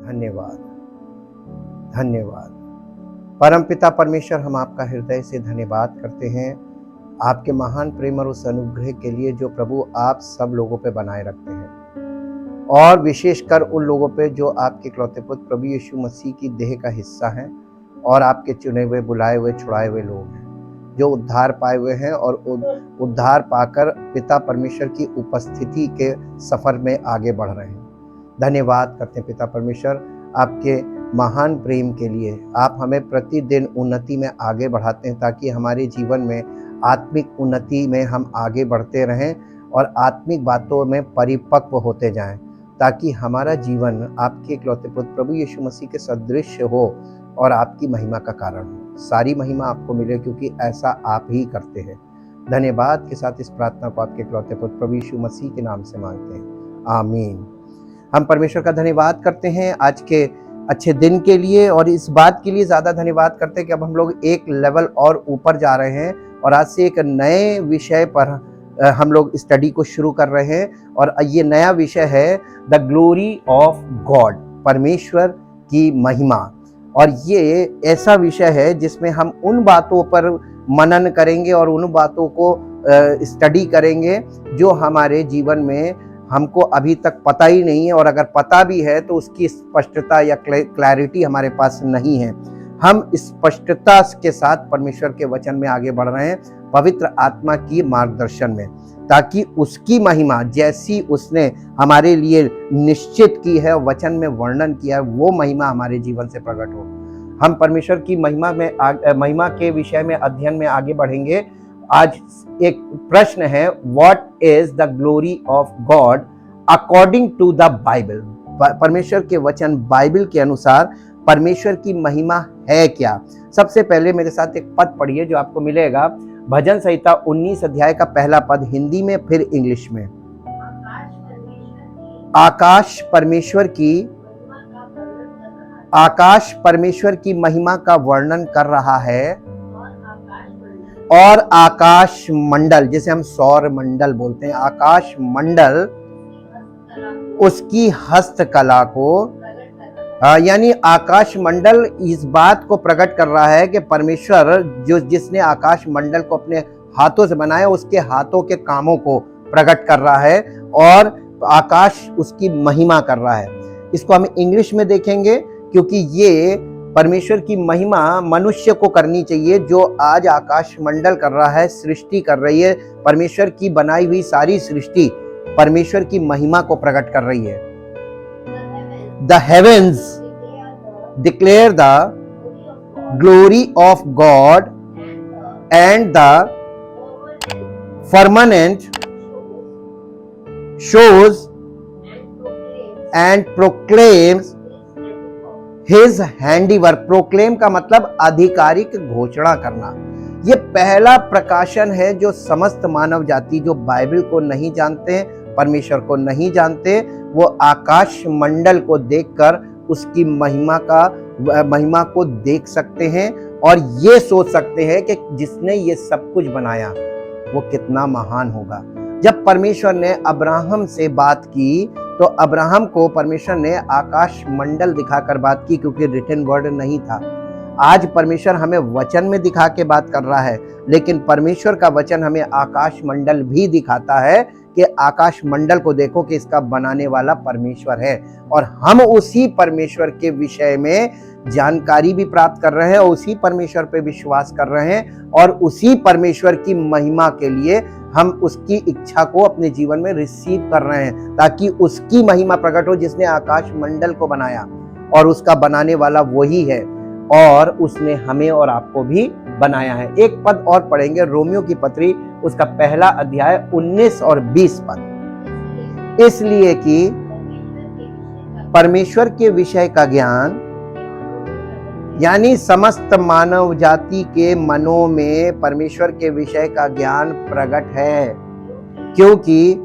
धन्यवाद, धन्यवाद। परमपिता परमेश्वर, हम आपका हृदय से धन्यवाद करते हैं आपके महान प्रेम और उस अनुग्रह के लिए जो प्रभु आप सब लोगों पे बनाए रखते हैं, और विशेषकर उन लोगों पे जो आपके इकलौते पुत्र प्रभु यीशु मसीह की देह का हिस्सा हैं और आपके चुने हुए, बुलाए हुए, छुड़ाए हुए लोग हैं जो उद्धार पाए हुए हैं और उद्धार पाकर पिता परमेश्वर की उपस्थिति के सफर में आगे बढ़ रहे हैं। धन्यवाद करते हैं पिता परमेश्वर आपके महान प्रेम के लिए। आप हमें प्रतिदिन उन्नति में आगे बढ़ाते हैं ताकि हमारे जीवन में आत्मिक उन्नति में हम आगे बढ़ते रहें और आत्मिक बातों में परिपक्व होते जाएं, ताकि हमारा जीवन आपके इकलौते पुत्र प्रभु यीशु मसीह के सदृश हो और आपकी महिमा का कारण हो। सारी महिमा आपको मिले क्योंकि ऐसा आप ही करते हैं। धन्यवाद के साथ इस प्रार्थना को आपके इकलौते पुत्र प्रभु यीशु मसीह के नाम से मांगते हैं, आमीन। हम परमेश्वर का धन्यवाद करते हैं आज के अच्छे दिन के लिए, और इस बात के लिए ज़्यादा धन्यवाद करते हैं कि अब हम लोग एक लेवल और ऊपर जा रहे हैं और आज से एक नए विषय पर हम लोग स्टडी को शुरू कर रहे हैं। और ये नया विषय है द ग्लोरी ऑफ गॉड, परमेश्वर की महिमा। और ये ऐसा विषय है जिसमें हम उन बातों पर मनन करेंगे और उन बातों को स्टडी करेंगे जो हमारे जीवन में हमको अभी तक पता ही नहीं है, और अगर पता भी है तो उसकी स्पष्टता या क्लैरिटी हमारे पास नहीं है। हम स्पष्टता के साथ परमेश्वर के वचन में आगे बढ़ रहे हैं पवित्र आत्मा की मार्गदर्शन में, ताकि उसकी महिमा जैसी उसने हमारे लिए निश्चित की है, वचन में वर्णन किया है, वो महिमा हमारे जीवन से प्रकट हो। हम परमेश्वर की महिमा के विषय में अध्ययन में आगे बढ़ेंगे। आज एक प्रश्न है, what is the glory of God according to the Bible. परमेश्वर के वचन बाइबल के अनुसार परमेश्वर की महिमा है क्या। सबसे पहले मेरे साथ एक पद पढ़िए जो आपको मिलेगा, भजन संहिता 19 अध्याय का पहला पद, हिंदी में फिर इंग्लिश में। आकाश परमेश्वर की महिमा का वर्णन कर रहा है, और आकाश मंडल, जिसे हम सौर मंडल बोलते हैं, आकाश मंडल उसकी हस्तकला को, यानी आकाश मंडल इस बात को प्रकट कर रहा है कि परमेश्वर जिसने आकाश मंडल को अपने हाथों से बनाया, उसके हाथों के कामों को प्रकट कर रहा है और आकाश उसकी महिमा कर रहा है। इसको हम इंग्लिश में देखेंगे क्योंकि ये परमेश्वर की महिमा मनुष्य को करनी चाहिए जो आज आकाश मंडल कर रहा है, सृष्टि कर रही है। परमेश्वर की बनाई हुई सारी सृष्टि परमेश्वर की महिमा को प्रकट कर रही है। The heavens declare the glory of God, and the firmament shows and proclaims His handiwork। Proclaim का मतलब आधिकारिक घोषणा करना। ये पहला प्रकाशन है जो समस्त मानव जाति जो बाइबल को नहीं जानते, परमेश्वर को नहीं जानते, वो आकाश मंडल को देखकर उसकी महिमा को देख सकते हैं और ये सोच सकते हैं कि जिसने ये सब कुछ बनाया वो कितना महान होगा। जब परमेश्वर ने अब्राहम से बात की तो अब्राहम को परमेश्वर ने आकाश मंडल दिखाकर बात की, क्योंकि रिटन वर्ड नहीं था। आज परमेश्वर हमें वचन में दिखा के बात कर रहा है, लेकिन परमेश्वर का वचन हमें आकाश मंडल भी दिखाता है कि आकाश मंडल को देखो कि इसका बनाने वाला परमेश्वर है। और हम उसी परमेश्वर के विषय में जानकारी भी प्राप्त कर रहे हैं और उसी परमेश्वर पे विश्वास कर रहे हैं और उसी परमेश्वर की महिमा के लिए हम उसकी इच्छा को अपने जीवन में रिसीव कर रहे हैं, ताकि उसकी महिमा प्रकट हो जिसने आकाश मंडल को बनाया, और उसका बनाने वाला वही है और उसने हमें और आपको भी बनाया है। एक पद और पढ़ेंगे, रोमियो की पत्री उसका पहला अध्याय 19 और 20 पद। इसलिए कि परमेश्वर के विषय का ज्ञान, यानी समस्त मानव जाति के मनों में परमेश्वर के विषय का ज्ञान प्रकट है, क्योंकि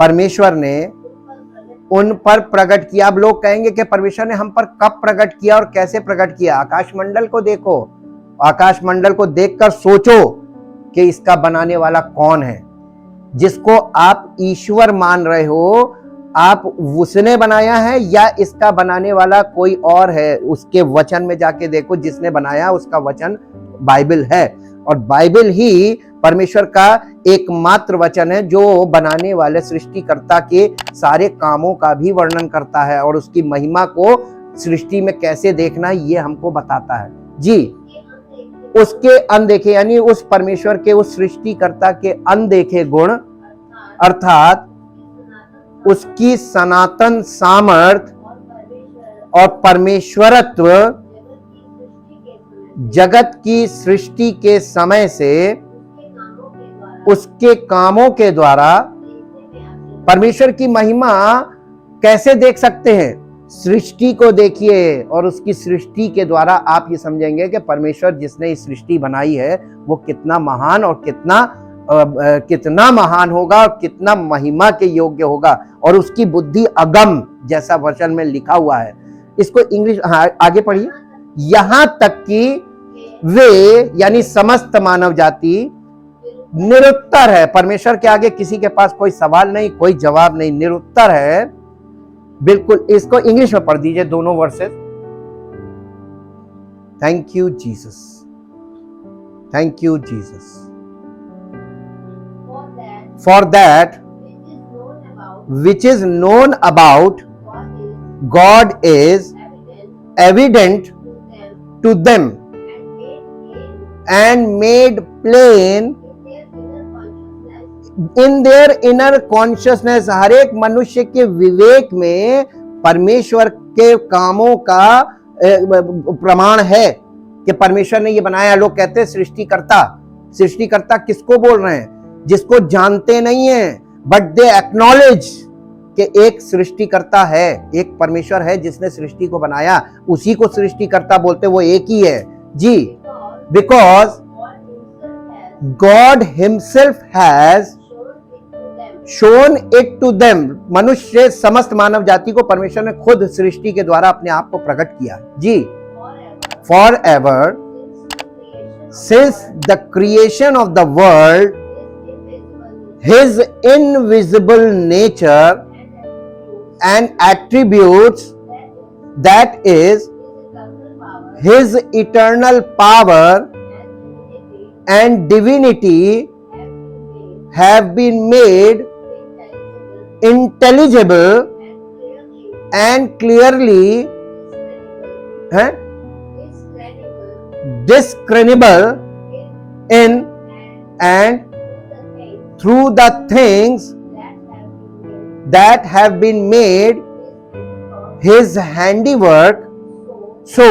परमेश्वर ने उन पर प्रकट किया। अब लोग कहेंगे कि परमेश्वर ने हम पर कब प्रकट किया और कैसे प्रकट किया। आकाश मंडल को देखो, आकाश मंडल को देखकर सोचो कि इसका बनाने वाला कौन है। जिसको आप ईश्वर मान रहे हो, आप उसने बनाया है या इसका बनाने वाला कोई और है? उसके वचन में जाके देखो, जिसने बनाया उसका वचन बाइबल है, और बाइबल ही परमेश्वर का एकमात्र वचन है जो बनाने वाले सृष्टिकर्ता के सारे कामों का भी वर्णन करता है और उसकी महिमा को सृष्टि में कैसे देखना है ये हमको बताता है। जी, उसके अनदेखे यानी उस परमेश्वर के, उस सृष्टिकर्ता के अनदेखे गुण अर्थात उसकी सनातन सामर्थ और परमेश्वरत्व जगत की सृष्टि के समय से उसके कामों के द्वारा परमेश्वर की महिमा कैसे देख सकते हैं? सृष्टि को देखिए और उसकी सृष्टि के द्वारा आप ये समझेंगे कि परमेश्वर जिसने इस सृष्टि बनाई है वो कितना महान और कितना महान होगा और कितना महिमा के योग्य होगा, और उसकी बुद्धि अगम, जैसा वचन में लिखा हुआ है। इसको इंग्लिश, हाँ आगे पढ़िए। यहां तक कि वे यानी समस्त मानव जाति निरुत्तर है। परमेश्वर के आगे किसी के पास कोई सवाल नहीं, कोई जवाब नहीं, निरुत्तर है बिल्कुल। इसको इंग्लिश में पढ़ दीजिए दोनों versus. Thank you Jesus, thank you Jesus. For that which is known about God is evident to them and made plain in their inner consciousness। हर एक मनुष्य के विवेक में परमेश्वर के कामों का प्रमाण है कि परमेश्वर ने ये बनाया। लोग कहते हैं सृष्टिकर्ता, सृष्टिकर्ता किसको बोल रहे हैं? जिसको जानते नहीं है, बट दे एक्नॉलेज कि एक सृष्टिकर्ता है, एक परमेश्वर है जिसने सृष्टि को बनाया, उसी को सृष्टिकर्ता बोलते, वो एक ही है। जी, because God himself has shown it to them. मनुष्य समस्त मानव जाति को परमेश्वर ने खुद सृष्टि के द्वारा अपने आप को प्रकट किया। जी, for ever since the creation of the world His invisible nature and attributes, that is His eternal power and divinity, have been made intelligible and clearly discernible in and through the things that have been made His handiwork, so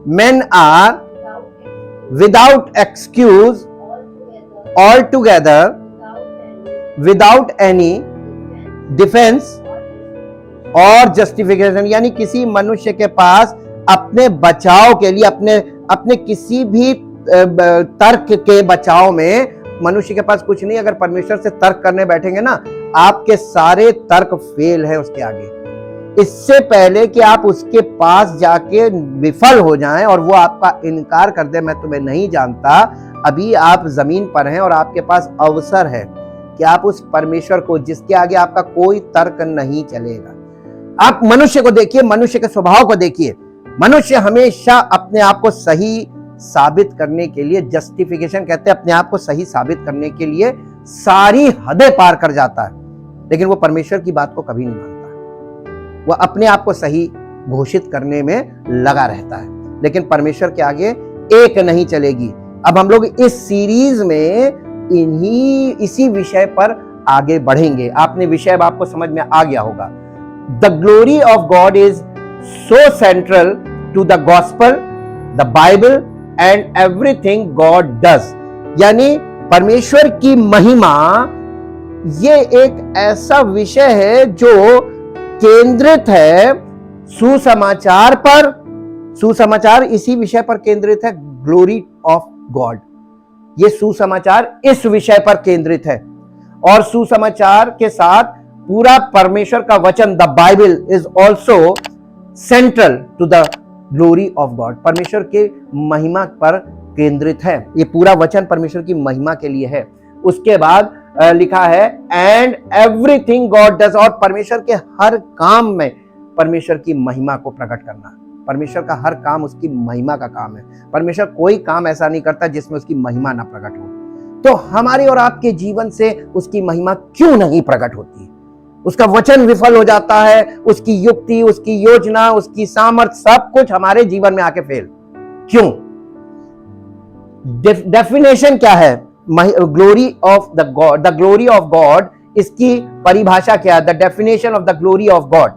men are without excuse altogether, without any defense और justification। यानी किसी मनुष्य के पास अपने बचाव के लिए, अपने किसी भी तर्क के बचाव में मनुष्य के पास कुछ नहीं। अगर परमेश्वर से तर्क करने बैठेंगे ना, आपके सारे तर्क फेल है उसके आगे। इससे पहले कि आप उसके पास जाके विफल हो जाएं और वो आपका इनकार कर दे, मैं तुम्हें नहीं जानता, अभी आप जमीन पर हैं और आपके पास अवसर है कि आप उस परमेश्वर को, जिसके आगे आपका कोई तर्क नहीं चलेगा। आप मनुष्य को देखिए, मनुष्य के स्वभाव को देखिए। मनुष्य हमेशा अपने आप को सही साबित करने के लिए, जस्टिफिकेशन कहते हैं, अपने आप को सही साबित करने के लिए सारी हदें पार कर जाता है, लेकिन वो परमेश्वर की बात को कभी नहीं मानता। वो अपने आप को सही घोषित करने में लगा रहता है, लेकिन परमेश्वर के आगे एक नहीं चलेगी। अब हम लोग इस सीरीज में इसी विषय पर आगे बढ़ेंगे। आपने विषय आपको समझ में आ गया होगा। The glory of God is so central to the gospel, the Bible and everything God does. यानी परमेश्वर की महिमा ये एक ऐसा विषय है जो केंद्रित है सुसमाचार पर। सुसमाचार इसी विषय पर केंद्रित है, ग्लोरी ऑफ गॉड। ये सुसमाचार इस विषय पर केंद्रित है, और सुसमाचार के साथ पूरा परमेश्वर का वचन, the Bible is also central to the glory of God. परमेश्वर के महिमा पर केंद्रित है। ये पूरा वचन परमेश्वर की महिमा के लिए है। उसके बाद लिखा है एंड एवरीथिंग गॉड डज, और परमेश्वर के हर काम में परमेश्वर की महिमा को प्रकट करना। परमेश्वर का हर काम उसकी महिमा का काम है। परमेश्वर कोई काम ऐसा नहीं करता जिसमें उसकी महिमा ना प्रकट हो। तो हमारे और आपके जीवन से उसकी महिमा क्यों नहीं प्रकट होती? उसका वचन विफल हो जाता है, उसकी युक्ति, उसकी योजना, उसकी सामर्थ्य, सब कुछ हमारे जीवन में आके फेल क्यों? डेफिनेशन क्या है glory of the God? The glory of God, इसकी परिभाषा क्या है? The definition of the glory of God,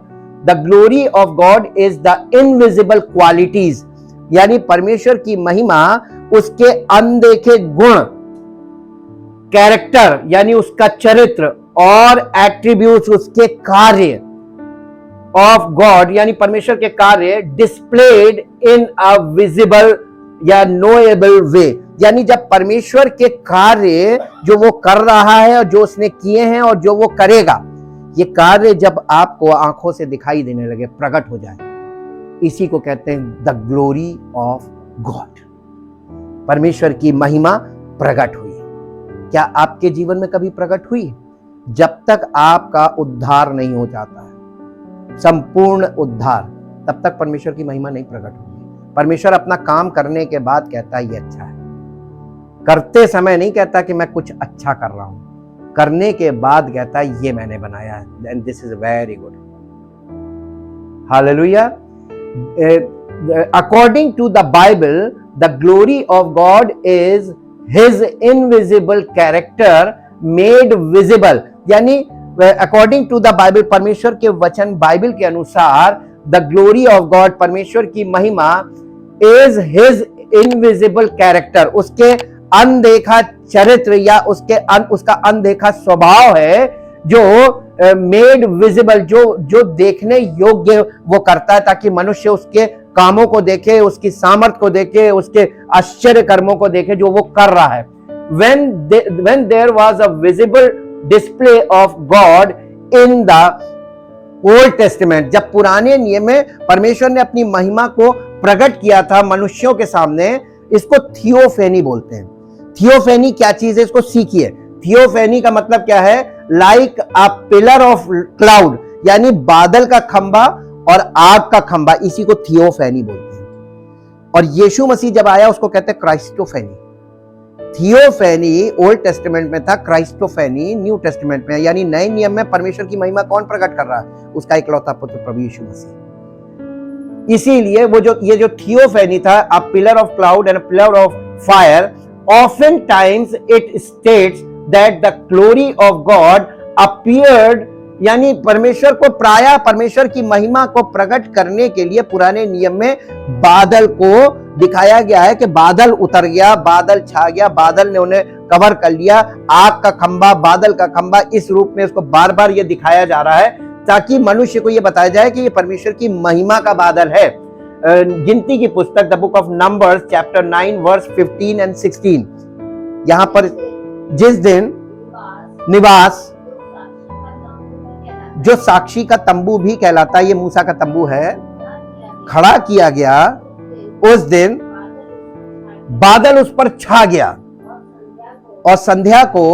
the glory of God is the invisible qualities, यानी परमेश्वर की महिमा उसके अनदेखे गुण, कैरेक्टर यानी उसका चरित्र, और एट्रीब्यूट्स उसके कार्य ऑफ गॉड यानी परमेश्वर के कार्य डिस्प्लेड इन अ विजिबल या नोएबल वे, यानी जब परमेश्वर के कार्य जो वो कर रहा है और जो उसने किए हैं और जो वो करेगा, ये कार्य जब आपको आंखों से दिखाई देने लगे, प्रकट हो जाए, इसी को कहते हैं द ग्लोरी ऑफ गॉड। परमेश्वर की महिमा प्रकट हुई। क्या आपके जीवन में कभी प्रकट हुई? जब तक आपका उद्धार नहीं हो जाता है, संपूर्ण उद्धार, तब तक परमेश्वर की महिमा नहीं प्रकट होगी। परमेश्वर अपना काम करने के बाद कहता है ये अच्छा है, करते समय नहीं कहता कि मैं कुछ अच्छा कर रहा हूं, करने के बाद कहता है ये मैंने बनाया है, and this is very good. Hallelujah. According to the Bible, the glory of God is his invisible character made visible, यानी अकॉर्डिंग टू द बाइबल, परमेश्वर के वचन बाइबल के अनुसार द ग्लोरी ऑफ गॉड, परमेश्वर की महिमा, इज हिज इनविजिबल कैरेक्टर, उसके अनदेखा चरित्र या उसका अनदेखा स्वभाव है, जो मेड विजिबल, जो देखने योग्य वो करता है, ताकि मनुष्य उसके कामों को देखे, उसकी सामर्थ्य को देखे, उसके आश्चर्य कर्मों को देखे जो वो कर रहा है। When there was a visible display of God in the Old Testament, जब पुराने नियम में परमेश्वर ने अपनी महिमा को प्रकट किया था मनुष्यों के सामने, इसको थियोफेनी बोलते हैं। थियोफेनी क्या चीज है, इसको सीखिए। थियोफेनी का मतलब क्या है? Like a pillar of cloud, यानी बादल का खंबा और आग का खंबा, इसी को थियोफेनी बोलते हैं। और यीशु मसीह जब आया उसको कहते हैं क्राइस्टोफेनी। थियोफेनी ओल्ड टेस्टामेंट में था, क्राइस्टोफेनी न्यू टेस्टामेंट में, यानी नए नियम में परमेश्वर की महिमा कौन प्रकट कर रहा है? उसका इकलौता पुत्र प्रभु यीशु मसीह। इसीलिए ये जो थियोफेनी था, a pillar of cloud and a pillar of fire, often times it states that the glory of God appeared, यानी परमेश्वर को प्रायः परमेश्वर की महिमा को प्रकट करने के लिए पुराने नियम में बादल को दिखाया गया है कि बादल उतर गया, बादल छा गया, बादल ने उन्हें कवर कर लिया, आग का खंबा, बादल का खंबा, इस रूप में इसको बार बार ये दिखाया जा रहा है ताकि मनुष्य को ये बताया जाए कि ये परमेश्वर की महिमा का बादल है। गिनती की पुस्तक the book of Numbers chapter 9 verse 15 and 16, यहां पर जिस दिन निवास, जो साक्षी का तंबू भी कहलाता है, ये मूसा का तंबू है, खड़ा किया गया, उस दिन बादल उस पर छा गया और संध्या को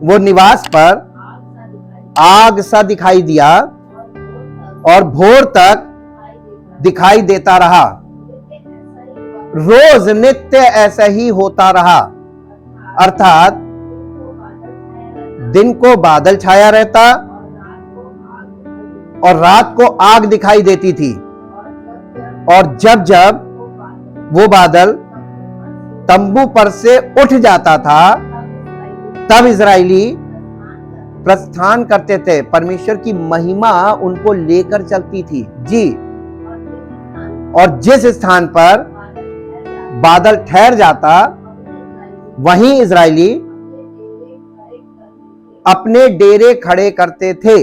वो निवास पर आग सा दिखाई दिया और भोर तक दिखाई देता रहा। रोज नित्य ऐसा ही होता रहा, अर्थात दिन को बादल छाया रहता और रात को आग दिखाई देती थी, और जब जब वो बादल तंबू पर से उठ जाता था तब इजराइली प्रस्थान करते थे। परमेश्वर की महिमा उनको लेकर चलती थी जी। और जिस स्थान पर बादल ठहर जाता वहीं इजराइली अपने डेरे खड़े करते थे।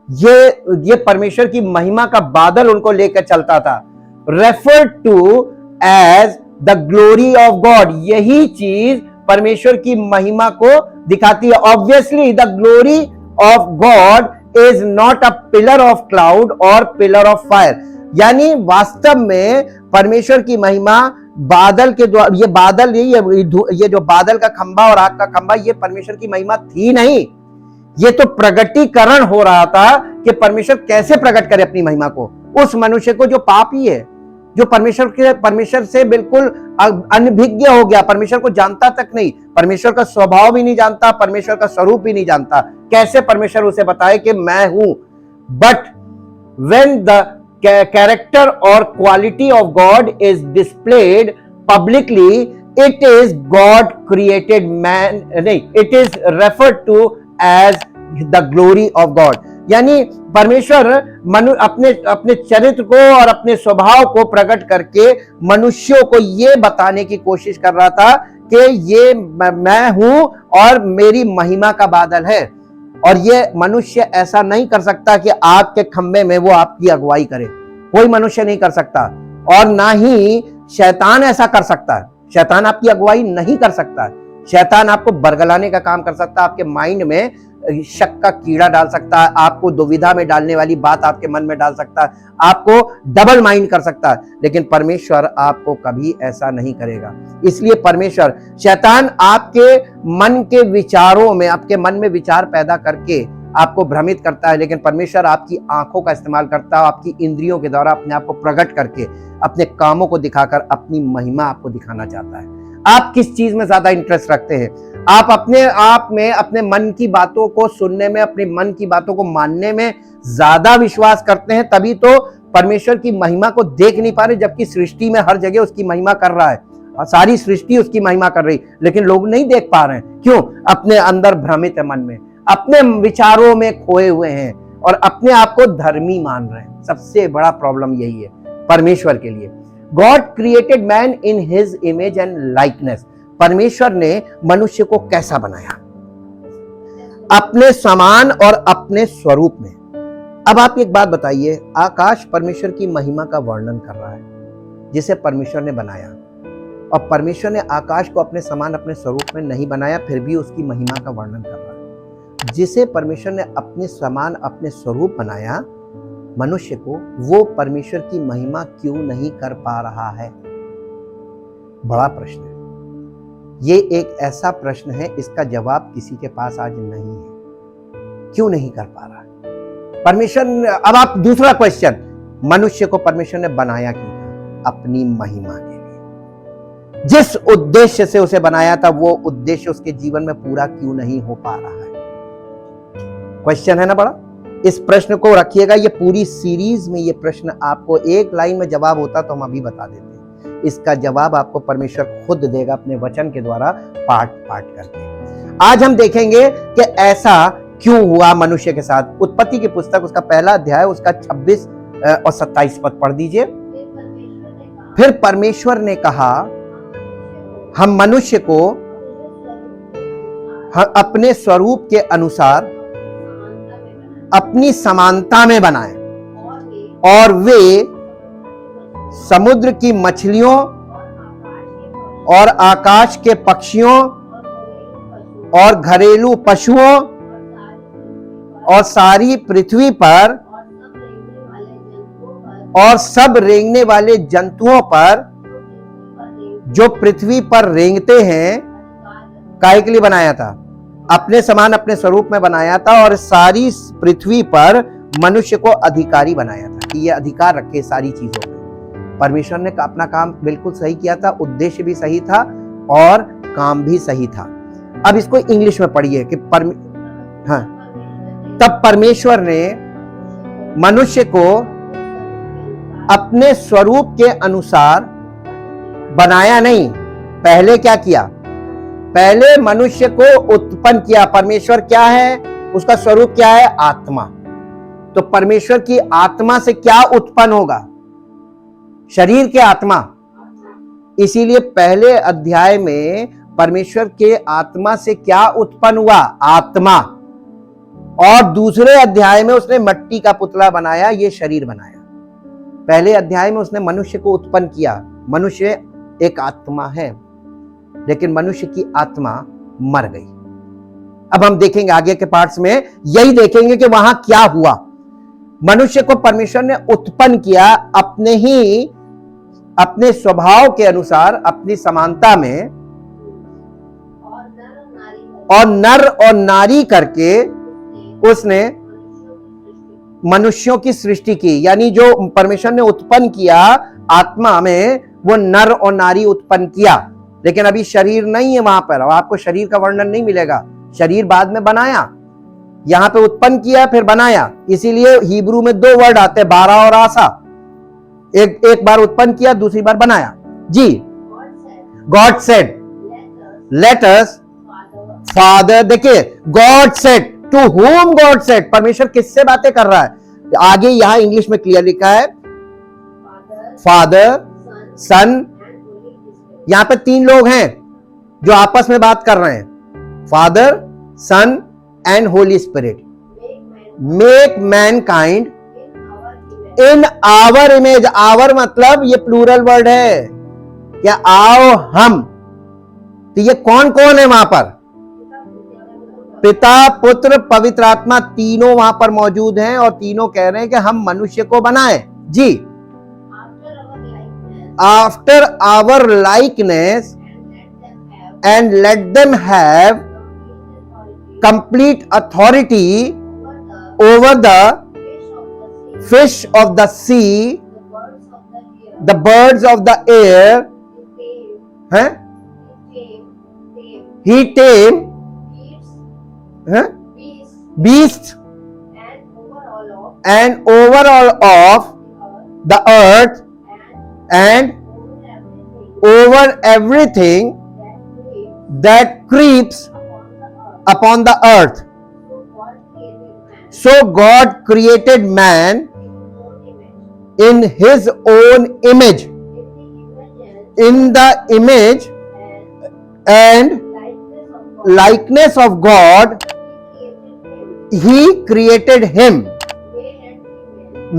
ये परमेश्वर की महिमा का बादल उनको लेकर चलता था। Refer to as the glory of God, यही चीज परमेश्वर की महिमा को दिखाती है। Obviously the glory of God is not a pillar of cloud और पिलर ऑफ फायर, यानी वास्तव में परमेश्वर की महिमा बादल के द्वारा, ये बादल नहीं, ये जो बादल का खंभा और आग का खंभा, ये परमेश्वर की महिमा थी नहीं। ये तो प्रगटीकरण हो रहा था कि परमेश्वर कैसे प्रकट करे अपनी महिमा को उस मनुष्य को जो पापी है, जो परमेश्वर से बिल्कुल अनभिज्ञ हो गया, परमेश्वर को जानता तक नहीं, परमेश्वर का स्वभाव भी नहीं जानता, परमेश्वर का स्वरूप भी नहीं जानता। कैसे परमेश्वर उसे बताए कि मैं हूं। But when the character or quality of God is displayed publicly, it is God created man, नहीं, it is referred to as the glory of God। यानी परमेश्वर अपने चरित्र को और अपने स्वभाव को प्रकट करके मनुष्यों को ये बताने की कोशिश कर रहा था कि ये मैं हूं और मेरी महिमा का बादल है। और ये मनुष्य ऐसा नहीं कर सकता कि आग के खंभे में वो आपकी अगुवाई करे, कोई मनुष्य नहीं कर सकता। और ना ही शैतान ऐसा कर सकता है, शैतान आपकी अगुवाई नहीं कर सकता। शैतान आपको बरगलाने का काम कर सकता है, आपके माइंड में शक का कीड़ा डाल सकता है, आपको दुविधा में डालने वाली बात आपके मन में डाल सकता है, आपको डबल माइंड कर सकता है। लेकिन परमेश्वर आपको कभी ऐसा नहीं करेगा। इसलिए परमेश्वर, शैतान आपके मन के विचारों में, आपके मन में विचार पैदा करके आपको भ्रमित करता है, लेकिन परमेश्वर आपकी आंखों का इस्तेमाल करता है, आपकी इंद्रियों के द्वारा अपने आप को प्रकट करके अपने कामों को दिखाकर अपनी महिमा आपको दिखाना चाहता है। आप किस चीज में ज्यादा इंटरेस्ट रखते हैं? आप अपने आप में अपने मन की बातों को सुनने में, अपने मन की बातों को मानने में ज्यादा विश्वास करते हैं, तभी तो परमेश्वर की महिमा को देख नहीं पा रहे, जबकि सृष्टि में हर जगह उसकी महिमा कर रहा है, सारी सृष्टि उसकी महिमा कर रही, लेकिन लोग नहीं देख पा रहे हैं। क्यों? अपने अंदर भ्रमित है, मन में अपने विचारों में खोए हुए हैं और अपने आप को धर्मी मान रहे हैं। सबसे बड़ा प्रॉब्लम यही है परमेश्वर के लिए। God created man in his image and likeness. परमेश्वर ने मनुष्य को कैसा बनाया? अपने समान और अपने स्वरूप में। अब आप एक बात बताइए, आकाश परमेश्वर की महिमा का वर्णन कर रहा है, जिसे परमेश्वर ने बनाया, और परमेश्वर ने आकाश को अपने समान अपने स्वरूप में नहीं बनाया, फिर भी उसकी महिमा का वर्णन कर रहा है। जिसे परमेश्वर ने अपने समान अपने स्वरूप बनाया, मनुष्य को, वो परमेश्वर की महिमा क्यों नहीं कर पा रहा है? बड़ा प्रश्न है ये। एक ऐसा प्रश्न है, इसका जवाब किसी के पास आज नहीं है। क्यों नहीं कर पा रहा है परमेश्वर? अब आप दूसरा क्वेश्चन, मनुष्य को परमेश्वर ने बनाया क्यों था? अपनी महिमा के लिए। जिस उद्देश्य से उसे बनाया था, वो उद्देश्य उसके जीवन में पूरा क्यों नहीं हो पा रहा है? क्वेश्चन है ना बड़ा। इस प्रश्न को रखिएगा। ये पूरी सीरीज में ये प्रश्न आपको एक लाइन में जवाब होता तो हम अभी बता देते हैं। इसका जवाब आपको परमेश्वर खुद देगा अपने वचन के द्वारा, पाठ पाठ करके। आज हम देखेंगे कि ऐसा क्यों हुआ मनुष्य के साथ। उत्पत्ति की पुस्तक, उसका पहला अध्याय, उसका 26 और 27 पद पढ़ दीजिए। फिर परमेश्वर ने कहा, हम मनुष्य को अपने स्वरूप के अनुसार अपनी समानता में बनाएं, और वे समुद्र की मछलियों और आकाश के पक्षियों और घरेलू पशुओं और सारी पृथ्वी पर और सब रेंगने वाले जंतुओं पर जो पृथ्वी पर रेंगते हैं। काहे के लिए बनाया था? अपने समान अपने स्वरूप में बनाया था, और सारी पृथ्वी पर मनुष्य को अधिकारी बनाया था कि ये अधिकार रखे सारी चीजों पे। परमेश्वर ने अपना काम बिल्कुल सही किया था, उद्देश्य भी सही था और काम भी सही था। अब इसको इंग्लिश में पढ़िए कि तब परमेश्वर ने मनुष्य को अपने स्वरूप के अनुसार बनाया नहीं। पहले क्या किया? पहले मनुष्य को उत्पन्न किया। परमेश्वर क्या है? उसका स्वरूप क्या है? आत्मा। तो परमेश्वर की आत्मा से क्या उत्पन्न होगा? शरीर के आत्मा। इसीलिए पहले अध्याय में परमेश्वर के आत्मा से क्या उत्पन्न हुआ? आत्मा। और दूसरे अध्याय में उसने मिट्टी का पुतला बनाया, ये शरीर बनाया। पहले अध्याय में उसने मनुष्य को उत्पन्न किया। मनुष्य एक आत्मा है, लेकिन मनुष्य की आत्मा मर गई। अब हम देखेंगे आगे के पार्ट्स में, यही देखेंगे कि वहां क्या हुआ। मनुष्य को परमेश्वर ने उत्पन्न किया अपने ही अपने स्वभाव के अनुसार अपनी समानता में और नर और नारी करके उसने मनुष्यों की सृष्टि की। यानी जो परमेश्वर ने उत्पन्न किया आत्मा में, वो नर और नारी उत्पन्न किया, लेकिन अभी शरीर नहीं है वहां पर। आपको शरीर का वर्णन नहीं मिलेगा, शरीर बाद में बनाया, यहां पे उत्पन्न किया फिर बनाया। इसीलिए हिब्रू में 2 वर्ड आते हैं, बारा और आसा। एक बार उत्पन्न किया, दूसरी बार बनाया। जी, God said let us father. देखिए, God said, to whom God said, परमेश्वर किससे बातें कर रहा है? आगे यहां इंग्लिश में क्लियर लिखा है, फादर, सन। यहां पे 3 लोग हैं जो आपस में बात कर रहे हैं, Father, Son and Holy Spirit. Make mankind in our image. Our मतलब ये प्लूरल वर्ड है, क्या आओ हम। तो ये कौन कौन है वहां पर? पिता, पुत्र, पवित्र आत्मा, तीनों वहां पर मौजूद हैं और तीनों कह रहे हैं कि हम मनुष्य को बनाएं। जी, after our likeness and let them have complete authority over the fish of the sea, the birds of the air, he tame beasts and overall of the earth and over everything that creeps upon the earth. So God created man in his own image, in the image and likeness of God he created him,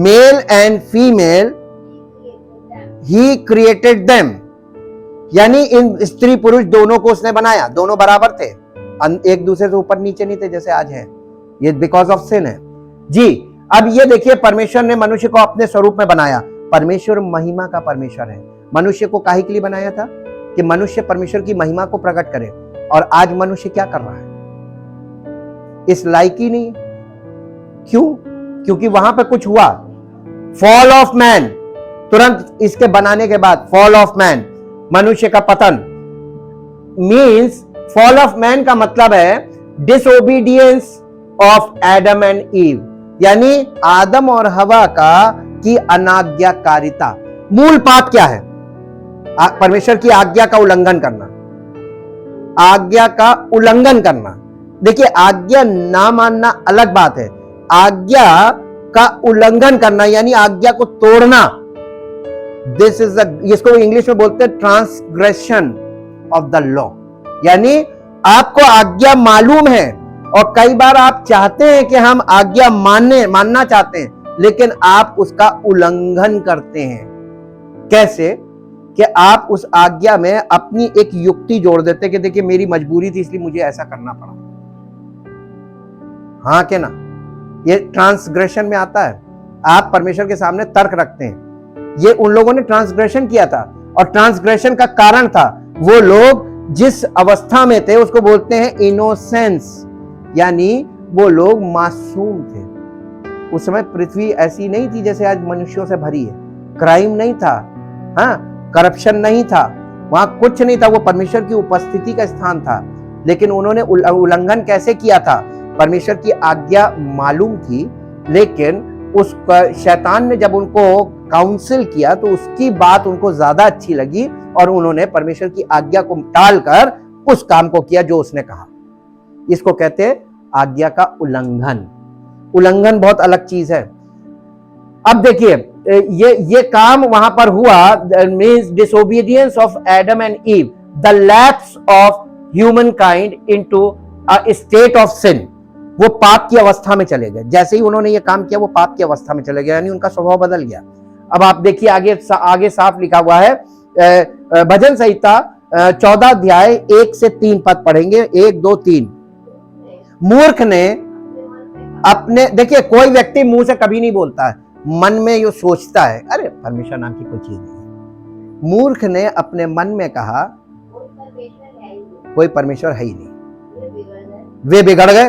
male and female he created them. यानी इन स्त्री पुरुष दोनों को उसने बनाया, दोनों बराबर थे, एक दूसरे से ऊपर नीचे नहीं थे जैसे आज है, ये बिकॉज ऑफ सिन है। जी, अब ये देखिए, परमेश्वर ने मनुष्य को अपने स्वरूप में बनाया। परमेश्वर महिमा का परमेश्वर है। मनुष्य को काहे के लिए बनाया था? कि मनुष्य परमेश्वर की महिमा को प्रकट करे। और आज मनुष्य क्या कर रहा है? इस लायक ही नहीं। क्यों? क्योंकि वहां पे कुछ हुआ, फॉल ऑफ मैन। तुरंत इसके बनाने के बाद फॉल ऑफ मैन, मनुष्य का पतन। मीन्स फॉल ऑफ मैन का मतलब है disobedience of Adam and ewe, यानी आदम और हवा की अनाज्ञाकारिता। मूल पाप क्या है? परमेश्वर की आज्ञा का उल्लंघन करना, आज्ञा का उल्लंघन करना। देखिए, आज्ञा ना मानना अलग बात है, आज्ञा का उल्लंघन करना यानी आज्ञा को तोड़ना, दिस इज इसको इंग्लिश में बोलते हैं ट्रांसग्रेशन ऑफ द लॉ। यानी आपको आज्ञा मालूम है और कई बार आप चाहते हैं कि हम आज्ञा मानना चाहते हैं, लेकिन आप उसका उल्लंघन करते हैं। कैसे? कि आप उस आज्ञा में अपनी एक युक्ति जोड़ देते कि देखिए मेरी मजबूरी थी इसलिए मुझे ऐसा करना पड़ा। हाँ के ना? ये ट्रांसग्रेशन में आता है। आप परमेश्वर के सामने तर्क रखते हैं। ये उन लोगों ने ट्रांसग्रेशन किया था और ट्रांसग्रेशन का कारण था वो लोग जिस अवस्था में थे उसको बोलते हैं इनोसेंस, यानी वो लोग मासूम थे। उस समय पृथ्वी ऐसी नहीं थी जैसे आज मनुष्यों से भरी है। क्राइम नहीं था, हाँ, करप्शन नहीं था, वहां कुछ नहीं था। वो परमेश्वर की उपस्थिति का स्थान था, लेकिन उन्होंने उल्लंघन कैसे किया था? परमेश्वर की आज्ञा मालूम थी, लेकिन उस शैतान ने जब उनको काउंसिल किया तो उसकी बात उनको ज्यादा अच्छी लगी और उन्होंने परमेश्वर की आज्ञा को टालकर उस काम को किया जो उसने कहा। इसको कहते हैं आज्ञा का उल्लंघन। उल्लंघन बहुत अलग चीज है। अब देखिए, ये काम वहां पर हुआ, means disobedience of Adam and Eve, the lapse of humankind into a state of sin. वो पाप की अवस्था में चले गए। जैसे ही उन्होंने ये काम किया वो पाप की अवस्था में चले गए, यानी उनका स्वभाव बदल गया। अब आप देखिए आगे साफ लिखा हुआ है, भजन संहिता 14 अध्याय 1 से 3 पद पढ़ेंगे, 1, 2, 3। मूर्ख ने अपने, देखिए कोई व्यक्ति मुंह से कभी नहीं बोलता है, मन में ये सोचता है अरे परमेश्वर नाम की कोई चीज नहीं है, मूर्ख ने अपने मन में कहा कोई परमेश्वर है ही नहीं, वे बिगड़ गए,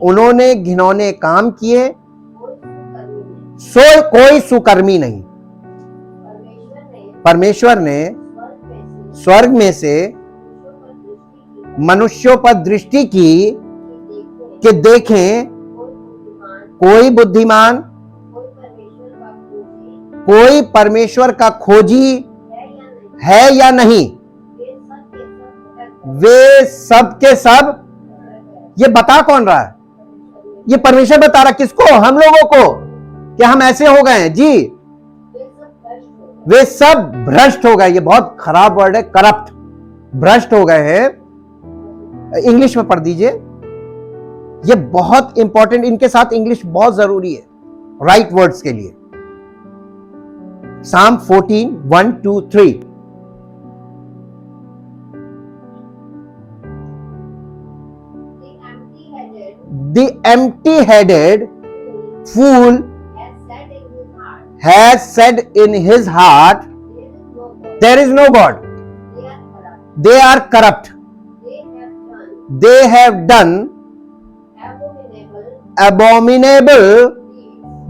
उन्होंने घिनौने काम किए, सो कोई सुकर्मी नहीं। परमेश्वर ने स्वर्ग में से मनुष्यों पर दृष्टि की कि देखें कोई बुद्धिमान, कोई परमेश्वर का खोजी है या नहीं। वे सब के सब, ये बता कौन रहा है? ये परमेश्वर बता रहा, किसको? हम लोगों को, कि हम ऐसे हो गए हैं जी। वे सब भ्रष्ट हो गए, ये बहुत खराब वर्ड है, करप्ट, भ्रष्ट हो गए हैं। इंग्लिश में पढ़ दीजिए, ये बहुत इंपॉर्टेंट, इनके साथ इंग्लिश बहुत जरूरी है राइट वर्ड्स के लिए। Psalm 14, 1, 2, 3। The empty-headed fool has said in his heart, there is no God. They are corrupt. They have done abominable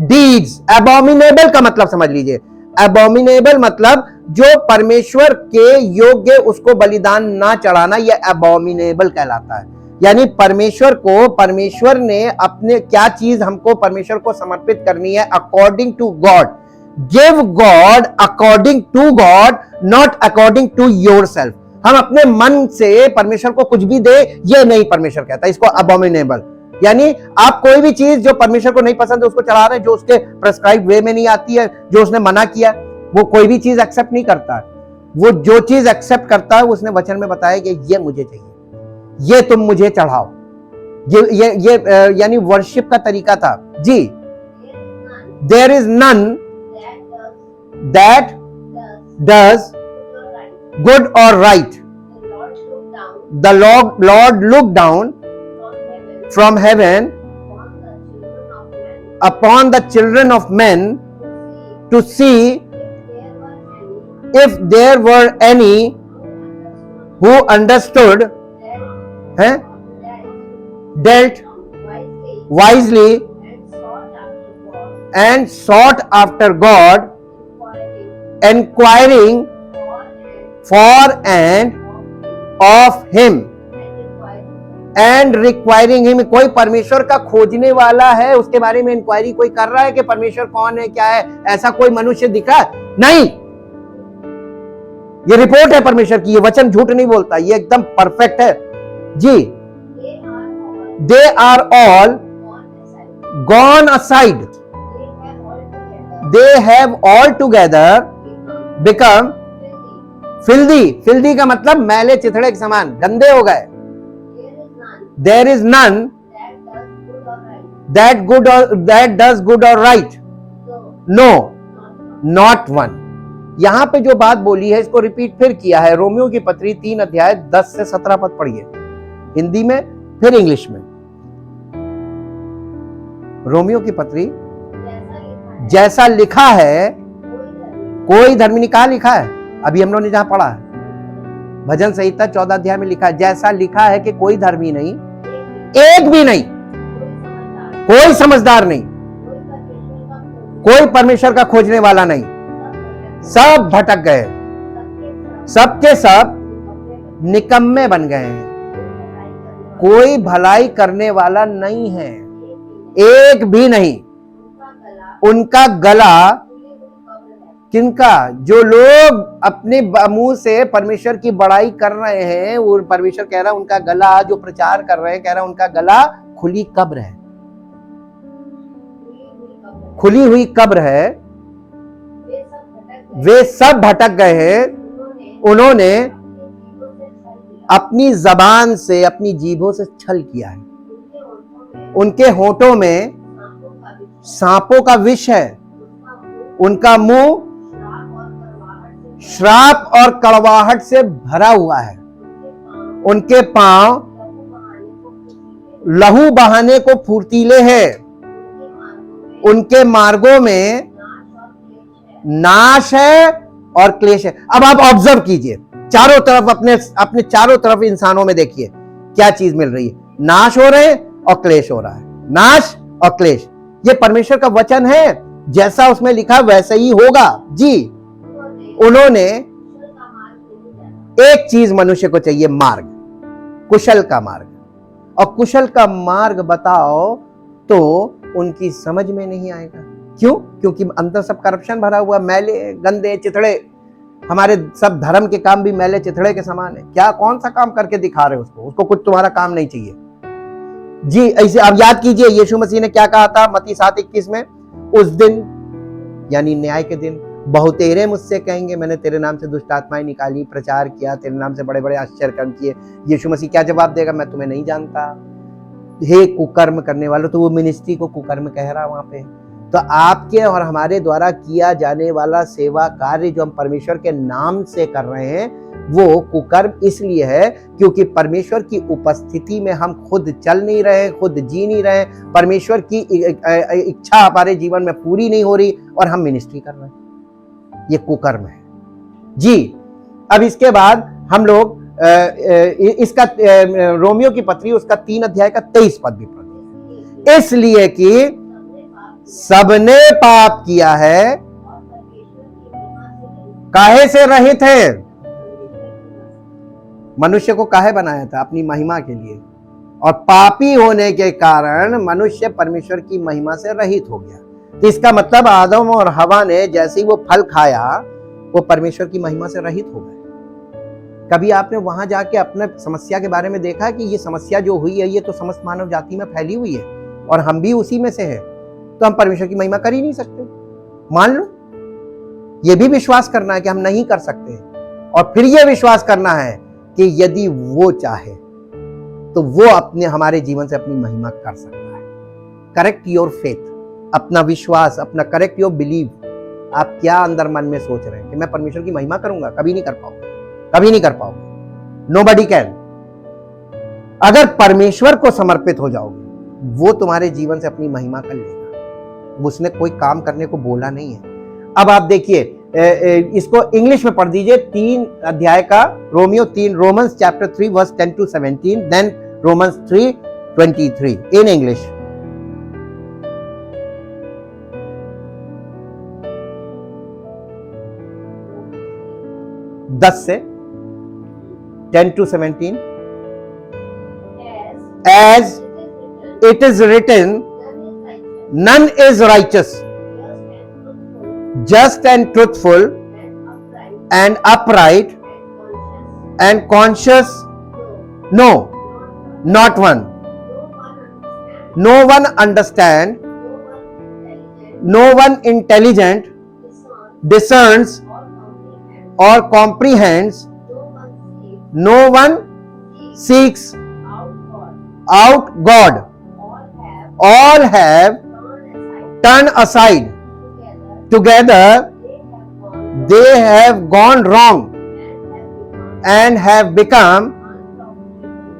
deeds. Abominable का मतलब समझ लीजिए, abominable मतलब जो परमेश्वर के योग्य उसको बलिदान ना चढ़ाना, यह abominable कहलाता है। यानी परमेश्वर को, परमेश्वर ने अपने क्या चीज हमको परमेश्वर को समर्पित करनी है, according to God. Give God according to God, not according to yourself. हम अपने मन से परमेश्वर को कुछ भी दे, ये नहीं परमेश्वर कहता, इसको अबॉमिनेबल। यानी आप कोई भी चीज जो परमेश्वर को नहीं पसंद है उसको चढ़ा रहे हैं, जो उसके प्रेस्क्राइब वे में नहीं आती है, जो उसने मना किया, वो कोई भी चीज एक्सेप्ट नहीं करता है। वो जो चीज एक्सेप्ट करता है उसने वचन में बताया कि ये मुझे चाहिए, ये तुम मुझे चढ़ाओ। ये यानी वर्शिप का तरीका था जी। There is none that does good और right. The Lord look down from heaven upon the children of men to see if there were any who understood, dealt wisely and sought after God, inquiring for and of him and requiring him। कोई परमेश्वर का खोजने वाला है, उसके बारे में inquiry कोई कर रहा है कि परमेश्वर कौन है, क्या है, ऐसा कोई मनुष्य दिखा? नहीं। ये रिपोर्ट है परमेश्वर की, ये वचन झूठ नहीं बोलता, ये एकदम परफेक्ट है जी। They are all gone aside. They have altogether become filthy. Filthy का मतलब मैले चिथड़े के समान, गंदे हो गए। There is none that does good or right. No, not one. यहां पे जो बात बोली है इसको रिपीट फिर किया है। रोमियो की पत्री 3 अध्याय 10 से 17 पद पढ़िए, हिंदी में फिर इंग्लिश में। रोमियो की पत्री जैसा लिखा है, कोई धर्मी नहीं, कहा लिखा है? अभी हम लोगों ने जहां पढ़ा है भजन संहिता 14 अध्याय में लिखा है, जैसा लिखा है कि कोई धर्मी नहीं, एक भी नहीं, कोई समझदार नहीं, कोई परमेश्वर का खोजने वाला नहीं, सब भटक गए, सबके सब निकम्मे बन गए हैं, कोई भलाई करने वाला नहीं है, एक भी नहीं। उनका गला, किनका? जो लोग अपने मुंह से परमेश्वर की बड़ाई कर रहे हैं, वो परमेश्वर कह रहा है उनका गला, जो प्रचार कर रहे हैं कह रहा है उनका गला खुली कब्र है, खुली हुई कब्र है। वे सब भटक गए हैं, उन्होंने अपनी जबान से, अपनी जीभों से छल किया है, उनके होठों में सांपों का विष है, उनका मुंह श्राप और कड़वाहट से भरा हुआ है, उनके पांव लहू बहाने को फुर्तीले हैं, उनके मार्गों में नाश है और क्लेश है। अब आप ऑब्जर्व कीजिए चारों तरफ, अपने चारों तरफ इंसानों में देखिए क्या चीज मिल रही है, नाश हो रहे हैं और क्लेश हो रहा है, नाश और क्लेश। ये परमेश्वर का वचन है, जैसा उसमें लिखा वैसा ही होगा जी। उन्होंने एक चीज मनुष्य को चाहिए, मार्ग, कुशल का मार्ग। और कुशल का मार्ग बताओ तो उनकी समझ में नहीं आएगा। क्यों? क्योंकि अंदर सब करप्शन भरा हुआ, मैले गंदे चिथड़े। हमारे सब धर्म के काम भी मैले चिथड़े के समान है। क्या कौन सा काम करके दिखा रहे हो उसको कुछ तुम्हारा काम नहीं चाहिए जी। ऐसे आप याद कीजिए यीशु मसीह ने क्या कहा था मत्ती 7:21 में, उस दिन यानी न्याय के दिन बहुतेरे मुझसे कहेंगे मैंने तेरे नाम से दुष्ट आत्माएं निकाली, प्रचार किया, तेरे नाम से बड़े बड़े आश्चर्य कर्म किए। यीशु मसीह क्या जवाब देगा? मैं तुम्हें नहीं जानता, हे कुकर्म करने वालों। तो वो मिनिस्ट्री को कुकर्म कह रहा वहां पे। तो आपके और हमारे द्वारा किया जाने वाला सेवा कार्य जो हम परमेश्वर के नाम से कर रहे हैं वो कुकर्म इसलिए है क्योंकि परमेश्वर की उपस्थिति में हम खुद चल नहीं रहे, खुद जी नहीं रहे, परमेश्वर की इच्छा हमारे जीवन में पूरी नहीं हो रही और हम मिनिस्ट्री कर रहे हैं। ये कुकर्म है जी। अब इसके बाद हम लोग इसका रोमियो की पत्री उसका 3 अध्याय का 23 पद भी पढ़ते हैं। इसलिए कि सबने पाप किया है, काहे से रहित है। मनुष्य को काहे बनाया था? अपनी महिमा के लिए। और पापी होने के कारण मनुष्य परमेश्वर की महिमा से रहित हो गया। तो इसका मतलब आदम और हवा ने जैसे ही वो फल खाया वो परमेश्वर की महिमा से रहित हो गए। कभी आपने वहां जाके अपने समस्या के बारे में देखा कि ये समस्या जो हुई है ये तो समस्त मानव जाति में फैली हुई है और हम भी उसी में से है, तो हम परमेश्वर की महिमा कर ही नहीं सकते? मान लो, ये भी विश्वास करना है कि हम नहीं कर सकते, और फिर यह विश्वास करना है कि यदि वो चाहे तो वो अपने हमारे जीवन से अपनी महिमा कर सकता है। करेक्ट योर फेथ, अपना विश्वास, अपना करेक्ट योर बिलीव। आप क्या अंदर मन में सोच रहे हैं कि मैं परमेश्वर की महिमा करूंगा? कभी नहीं कर पाओगे, कभी नहीं कर पाओगे। Nobody can. अगर परमेश्वर को समर्पित हो जाओगे वो तुम्हारे जीवन से अपनी महिमा कर लेगा। उसने कोई काम करने को बोला नहीं है। अब आप देखिए इसको इंग्लिश में पढ़ दीजिए 3 अध्याय का रोमियो 3, Romans chapter 3 verse 10 to 17, then Romans 3:23 in English. दस से 10 to 17, as it is written, none is righteous, just and truthful and upright and conscious, no, not one. No one understand, no one intelligent discerns or comprehends, no one seeks out God. All have turned aside. Together they have gone wrong and have become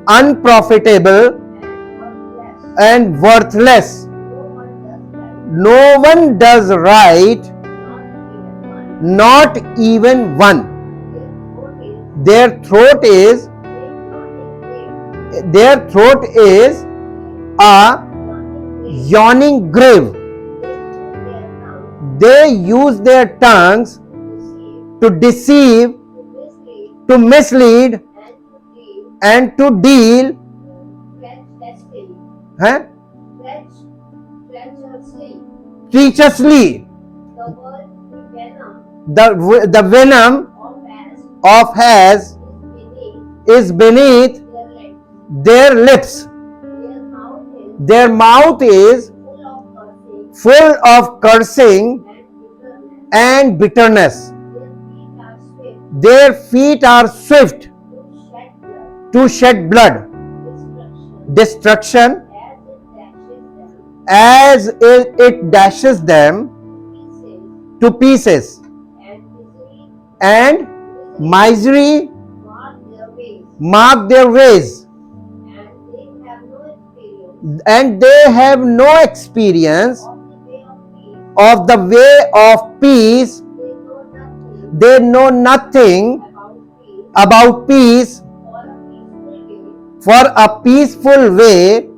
unprofitable and worthless. No one does right, not even one. Their throat is a yawning grave. They use their tongues to deceive, to mislead, and to deal treacherously. The venom of has is beneath their lips. Their mouth is full of cursing and bitterness. Their feet are swift to shed blood. Destruction as it dashes them to pieces. And misery mark their ways. And they have no experience of the way of peace. they know nothing about peace. For a peaceful way,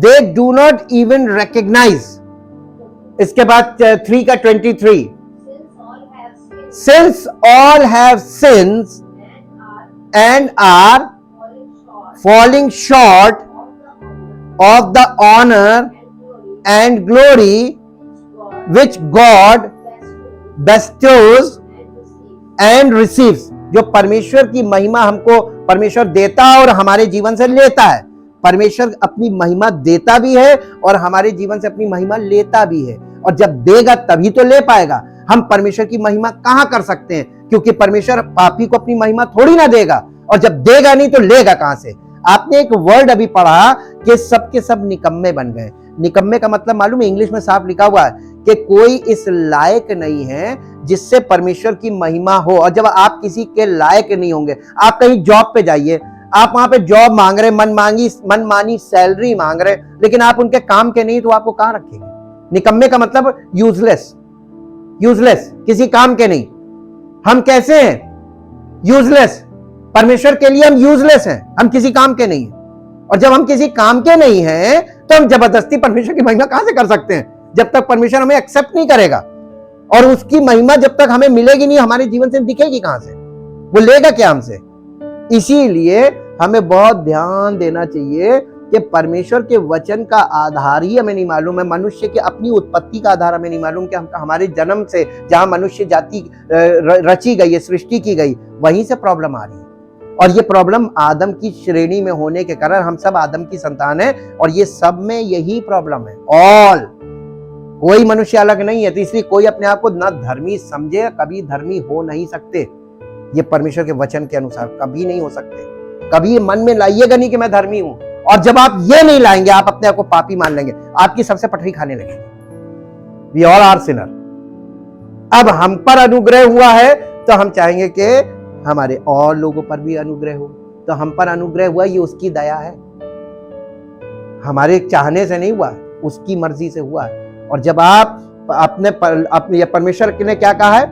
they do not even recognize. इसके बाद 3 का 23, since all have sins and are falling short of the honor and glory which God bestows and receives. जो परमेश्वर की महिमा हमको परमेश्वर देता है और हमारे जीवन से लेता है। परमेश्वर अपनी महिमा देता भी है और हमारे जीवन से अपनी महिमा लेता भी है, और जब देगा तभी तो ले पाएगा। हम परमेश्वर की महिमा कहां कर सकते हैं, क्योंकि परमेश्वर पापी को अपनी महिमा थोड़ी ना देगा, और जब देगा नहीं तो लेगा कहां से। आपने एक वर्ड अभी पढ़ा कि सबके सब निकम्मे बन गए। निकम्मे का मतलब मालूम है, इंग्लिश में साफ लिखा हुआ है कि कोई इस लायक नहीं है जिससे परमेश्वर की महिमा हो। और जब आप किसी के लायक नहीं होंगे, आप कहीं जॉब पे जाइए, आप वहां पे जॉब मांग रहे, मनमानी सैलरी मांग रहे, लेकिन आप उनके काम के नहीं, तो आपको कहां रखेंगे। निकम्मे का मतलब यूजलेस, किसी काम के नहीं। हम कैसे हैं? यूजलेस। परमेश्वर के लिए हम यूजलेस हैं, हम किसी काम के नहीं हैं। और जब हम किसी काम के नहीं हैं तो हम जबरदस्ती परमेश्वर की महिमा कहां से कर सकते हैं, जब तक परमेश्वर हमें एक्सेप्ट नहीं करेगा। और उसकी महिमा जब तक हमें मिलेगी नहीं, हमारे जीवन से दिखेगी कहां से, वो लेगा क्या हमसे। इसीलिए हमें बहुत ध्यान देना चाहिए कि परमेश्वर के वचन का आधार ही हमें नहीं मालूम है, मनुष्य की अपनी उत्पत्ति का आधार हमें नहीं मालूम कि हमारे जन्म से जहां मनुष्य जाति रची गई है, सृष्टि की गई, वहीं से प्रॉब्लम आ रही है। और ये प्रॉब्लम आदम की श्रेणी में होने के कारण, हम सब आदम की संतान है, और ये सब में यही प्रॉब्लम है। ऑल, कोई मनुष्य अलग नहीं है। तो इसलिए कोई अपने आप को न धर्मी समझे, कभी धर्मी हो नहीं सकते। ये परमेश्वर के वचन के अनुसार कभी नहीं हो सकते। कभी मन में लाइएगा नहीं कि मैं धर्मी हूं, और जब आप ये नहीं लाएंगे, आप अपने आप को पापी मान लेंगे, आपकी सबसे पटरी खाने लगेंगे। We all are sinner. अब हम पर अनुग्रह हुआ है तो हम चाहेंगे कि हमारे और लोगों पर भी अनुग्रह हो। तो हम पर अनुग्रह हुआ, ये उसकी दया है, हमारे चाहने से नहीं हुआ, उसकी मर्जी से हुआ है। और जब आप अपने परमेश्वर ने क्या कहा है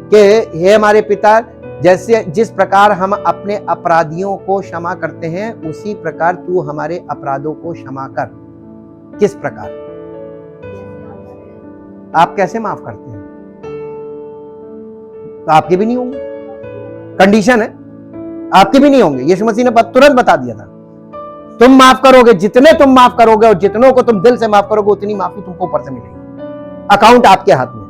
कि हे हमारे पिता, जैसे जिस प्रकार हम अपने अपराधियों को क्षमा करते हैं, उसी प्रकार तू हमारे अपराधों को क्षमा कर। किस प्रकार? आप कैसे माफ करते हैं? तो आपके भी नहीं होंगे, कंडीशन है, आपके भी नहीं होंगे। यीशु मसीह ने तुरंत बता दिया था, तुम माफ करोगे, जितने तुम माफ करोगे और जितनों को तुम दिल से माफ करोगे, उतनी माफी तुमको ऊपर से मिलेगी। अकाउंट आपके हाथ में।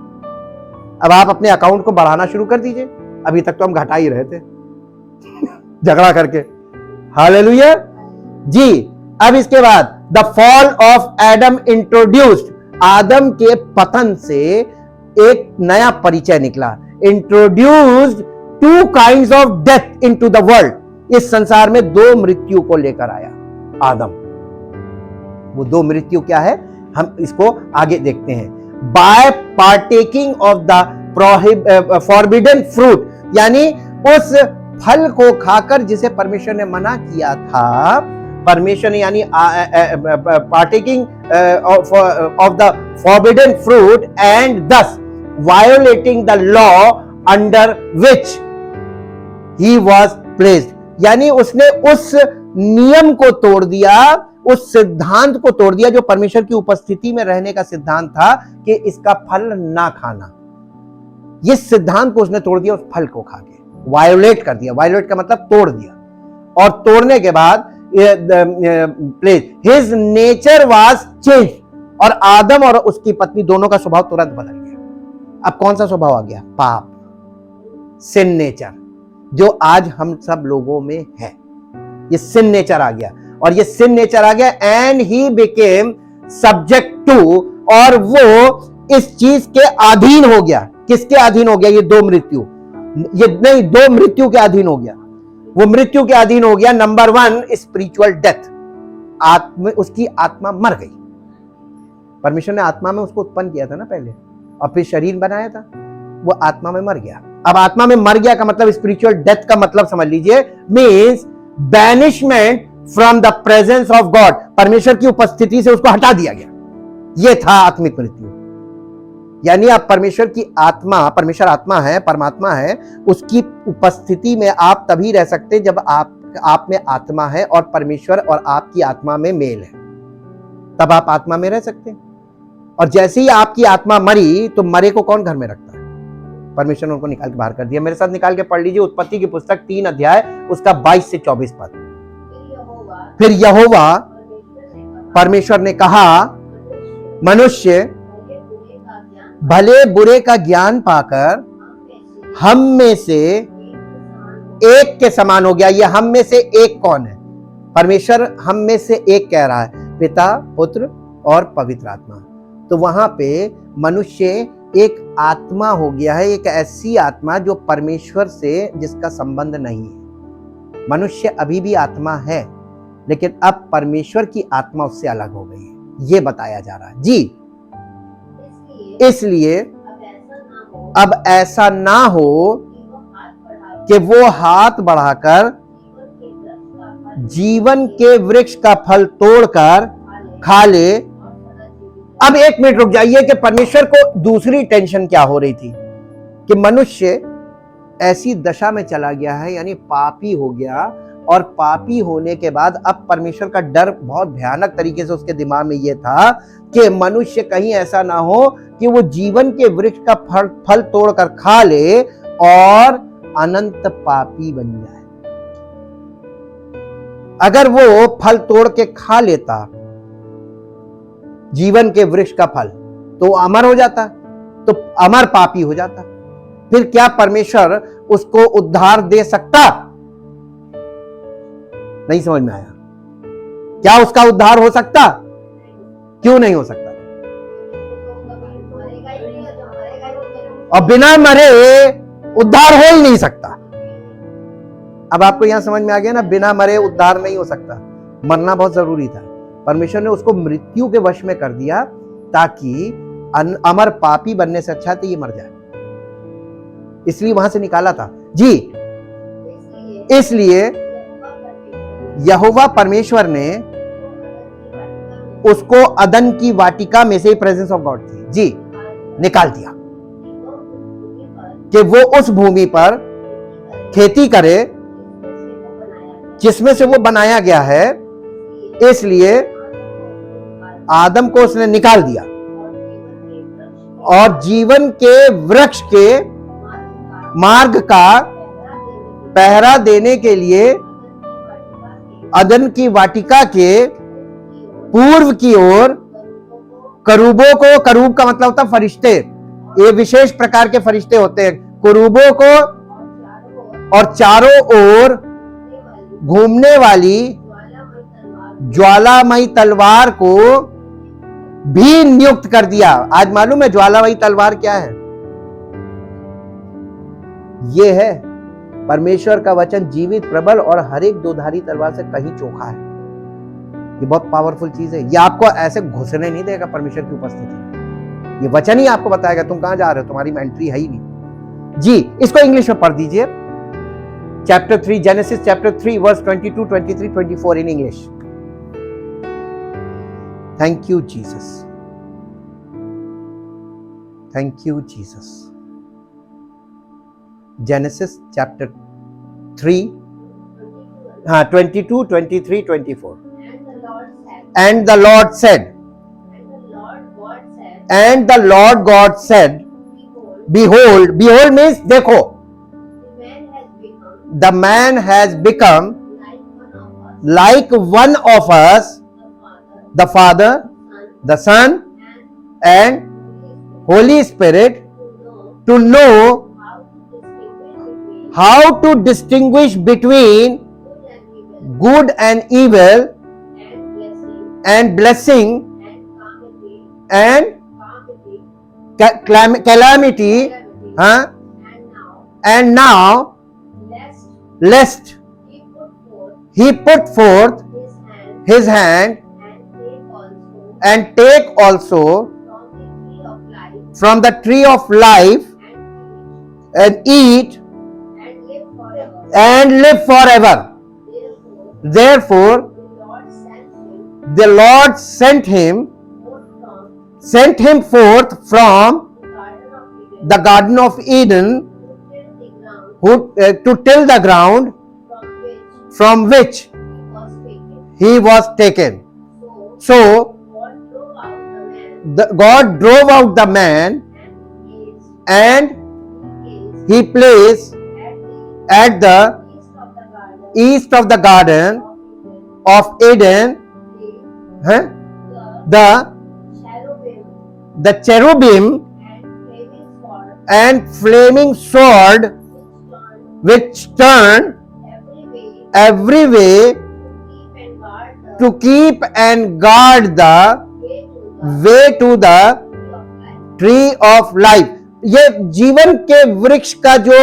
अब आप अपने अकाउंट को बढ़ाना शुरू कर दीजिए। अभी तक तो हम घटा ही रहे थे झगड़ा करके। हालेलुया जी। अब इसके बाद the fall of Adam introduced, आदम के पतन से एक नया परिचय निकला। Introduced 2 kinds of death into the world। इस संसार में 2 मृत्यु को लेकर आया आदम। वो 2 मृत्यु क्या है, हम इसको आगे देखते हैं। By partaking of the forbidden fruit, यानी उस फल को खाकर जिसे परमेश्वर ने मना किया था। परमेश्वर ने यानी partaking of the forbidden fruit and thus violating the law under which he was placed, यानी उसने उस नियम को तोड़ दिया, उस सिद्धांत को तोड़ दिया जो परमेश्वर की उपस्थिति में रहने का सिद्धांत था कि इसका फल ना खाना। ये सिद्धांत को उसने तोड़ दिया, उस फल को खा के वायोलेट कर दिया। वायोलेट का मतलब तोड़ दिया। और तोड़ने के बाद हिज नेचर वाज चेंज, और आदम और उसकी पत्नी दोनों का स्वभाव तुरंत बदल गया। अब कौन सा स्वभाव आ गया? पाप, सिन नेचर, जो आज हम सब लोगों में है। ये सिन नेचर आ गया, और ये सिन नेचर आ गया and he became subject to, और वो इस चीज के अधीन हो गया। किसके अधीन हो गया? ये 2 मृत्यु, ये नहीं 2 मृत्यु के अधीन हो गया। वो मृत्यु के अधीन हो गया। नंबर 1 स्पिरिचुअल डेथ, उसकी आत्मा मर गई। परमेश्वर ने आत्मा में उसको उत्पन्न किया था ना पहले, और फिर शरीर बनाया था, वो आत्मा में मर गया। अब आत्मा में मर गया का मतलब, स्पिरिचुअल डेथ का मतलब समझ लीजिए, means banishment from the presence of God. परमेश्वर की उपस्थिति से उसको हटा दिया गया। यह था आत्मिक मृत्यु। यानी आप परमेश्वर की आत्मा, परमेश्वर आत्मा है, परमात्मा है, उसकी उपस्थिति में आप तभी रह सकते जब आप में आत्मा है और परमेश्वर और आपकी आत्मा में मेल है, तब आप आत्मा में रह सकते हैं। और जैसे ही आपकी आत्मा मरी तो मरे को कौन घर में रखता है? परमेश्वर ने उनको निकाल के बाहर कर दिया। मेरे साथ निकाल के पढ़ लीजिए उत्पत्ति की पुस्तक 3 अध्याय उसका 22 से 24 पद। फिर यहोवा परमेश्वर ने कहा, मनुष्य भले बुरे का ज्ञान पाकर हम में से एक के समान हो गया। ये हम में से एक कौन है? परमेश्वर हम में से एक कह रहा है, पिता, पुत्र और पवित्र आत्मा। तो वहां पे मनुष्य एक आत्मा हो गया है, एक ऐसी आत्मा जो परमेश्वर से जिसका संबंध नहीं है। मनुष्य अभी भी आत्मा है, लेकिन अब परमेश्वर की आत्मा उससे अलग हो गई है, ये बताया जा रहा है जी। इसलिए अब ऐसा ना हो कि वो हाथ बढ़ाकर जीवन के वृक्ष का फल तोड़कर खा ले। अब एक मिनट रुक जाइए कि परमेश्वर को दूसरी टेंशन क्या हो रही थी कि मनुष्य ऐसी दशा में चला गया है, यानी पापी हो गया, और पापी होने के बाद अब परमेश्वर का डर बहुत भयानक तरीके से उसके दिमाग में यह था कि मनुष्य कहीं ऐसा ना हो कि वो जीवन के वृक्ष का फल तोड़कर खा ले और अनंत पापी बन जाए। अगर वो फल तोड़ के खा लेता जीवन के वृक्ष का फल, तो अमर हो जाता, तो अमर पापी हो जाता। फिर क्या परमेश्वर उसको उद्धार दे सकता? नहीं समझ में आया। क्या उसका उद्धार हो सकता? क्यों नहीं हो सकता? और बिना मरे उद्धार हो ही नहीं सकता। अब आपको यहां समझ में आ गया ना, बिना मरे उद्धार नहीं हो सकता। मरना बहुत जरूरी था। परमेश्वर ने उसको मृत्यु के वश में कर दिया ताकि अमर पापी बनने से अच्छा तो ये मर जाए, इसलिए वहां से निकाला था जी। इसलिए यहोवा परमेश्वर ने उसको अदन की वाटिका में से, प्रेजेंस ऑफ गॉड थी जी, निकाल दिया कि वो उस भूमि पर खेती करे जिसमें से वो बनाया गया है। इसलिए आदम को उसने निकाल दिया और जीवन के वृक्ष के मार्ग का पहरा देने के लिए अदन की वाटिका के पूर्व की ओर करूबों को, करूब का मतलब होता फरिश्ते, ये विशेष प्रकार के फरिश्ते होते हैं, करूबों को और चारों ओर घूमने वाली ज्वालामयी तलवार को भी नियुक्त कर दिया। आज मालूम है ज्वालामयी तलवार क्या है? यह है परमेश्वर का वचन, जीवित, प्रबल और हर एक दोधारी तलवार से कहीं चोखा है। ये बहुत पावरफुल चीज है। ये आपको ऐसे घुसने नहीं देगा परमेश्वर की उपस्थिति। ये वचन ही आपको बताएगा तुम कहां जा रहे हो, तुम्हारी एंट्री है ही नहीं जी। इसको इंग्लिश में पढ़ दीजिए, chapter 3, Genesis chapter 3 verse 22, 23, 24 in English. Thank you Jesus, thank you Jesus. Genesis chapter 3, 22, 23, 24. And the Lord said, and the Lord God said, behold, behold means देखो, the man has become like one of us, the Father, the Son, and Holy Spirit, to know how to distinguish between good and evil, and blessing and calamity, and now lest he put forth his hand and take also from the tree of life and eat and live forever. Therefore the Lord sent him forth from the Garden of Eden, to till the ground from which he was taken. So God drove out the man, and he placed at the east of the Garden of Eden the cherubim and flaming sword, which turned every way to keep and guard the way to the tree of life. ये जीवन के वृक्ष का जो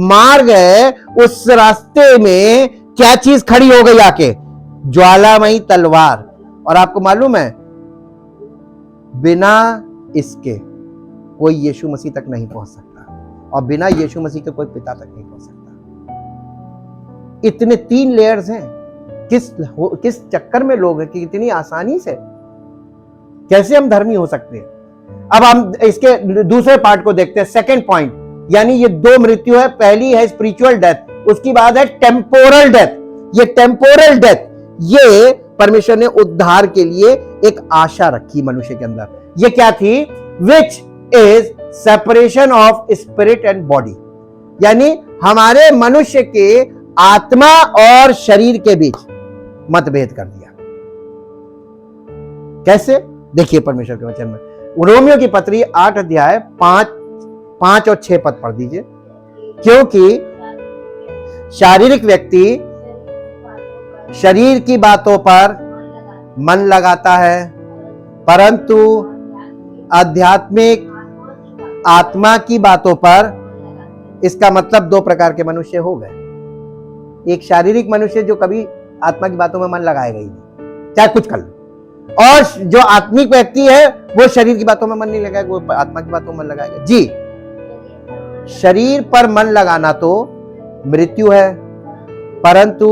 मार्ग है, उस रास्ते में क्या चीज खड़ी हो गई आके? ज्वालामयी तलवार। और आपको मालूम है, बिना इसके कोई यीशु मसीह तक नहीं पहुंच सकता, और बिना यीशु मसीह के कोई पिता तक नहीं पहुंच सकता। इतने 3 लेयर्स हैं। किस चक्कर में लोग हैं कि इतनी आसानी से कैसे हम धर्मी हो सकते हैं। अब हम इसके दूसरे पार्ट को देखते हैं, सेकंड पॉइंट, यानी ये 2 मृत्यु है। पहली है स्पिरिचुअल डेथ, उसकी बाद है टेम्पोरल डेथ। ये टेम्पोरल डेथ, ये परमेश्वर ने उद्धार के लिए एक आशा रखी मनुष्य के अंदर। ये क्या थी? Which is separation of spirit and body, यानी हमारे मनुष्य के आत्मा और शरीर के बीच मतभेद कर दिया। कैसे? देखिए परमेश्वर के वचन में, रोमियो की पत्री 8 अध्याय 5 और 6 पद पढ़ दीजिए। क्योंकि शारीरिक व्यक्ति शरीर की बातों पर मन लगाता है, परंतु आध्यात्मिक आत्मा की बातों पर। इसका मतलब 2 प्रकार के मनुष्य हो गए। एक शारीरिक मनुष्य जो कभी आत्मा की बातों में मन लगाएगा ही नहीं, चाहे कुछ कर लो, और जो आत्मिक व्यक्ति है वो शरीर की बातों में मन नहीं लगाएगा, वो आत्मा की बातों में मन लगाएगा। जी, शरीर पर मन लगाना तो मृत्यु है, परंतु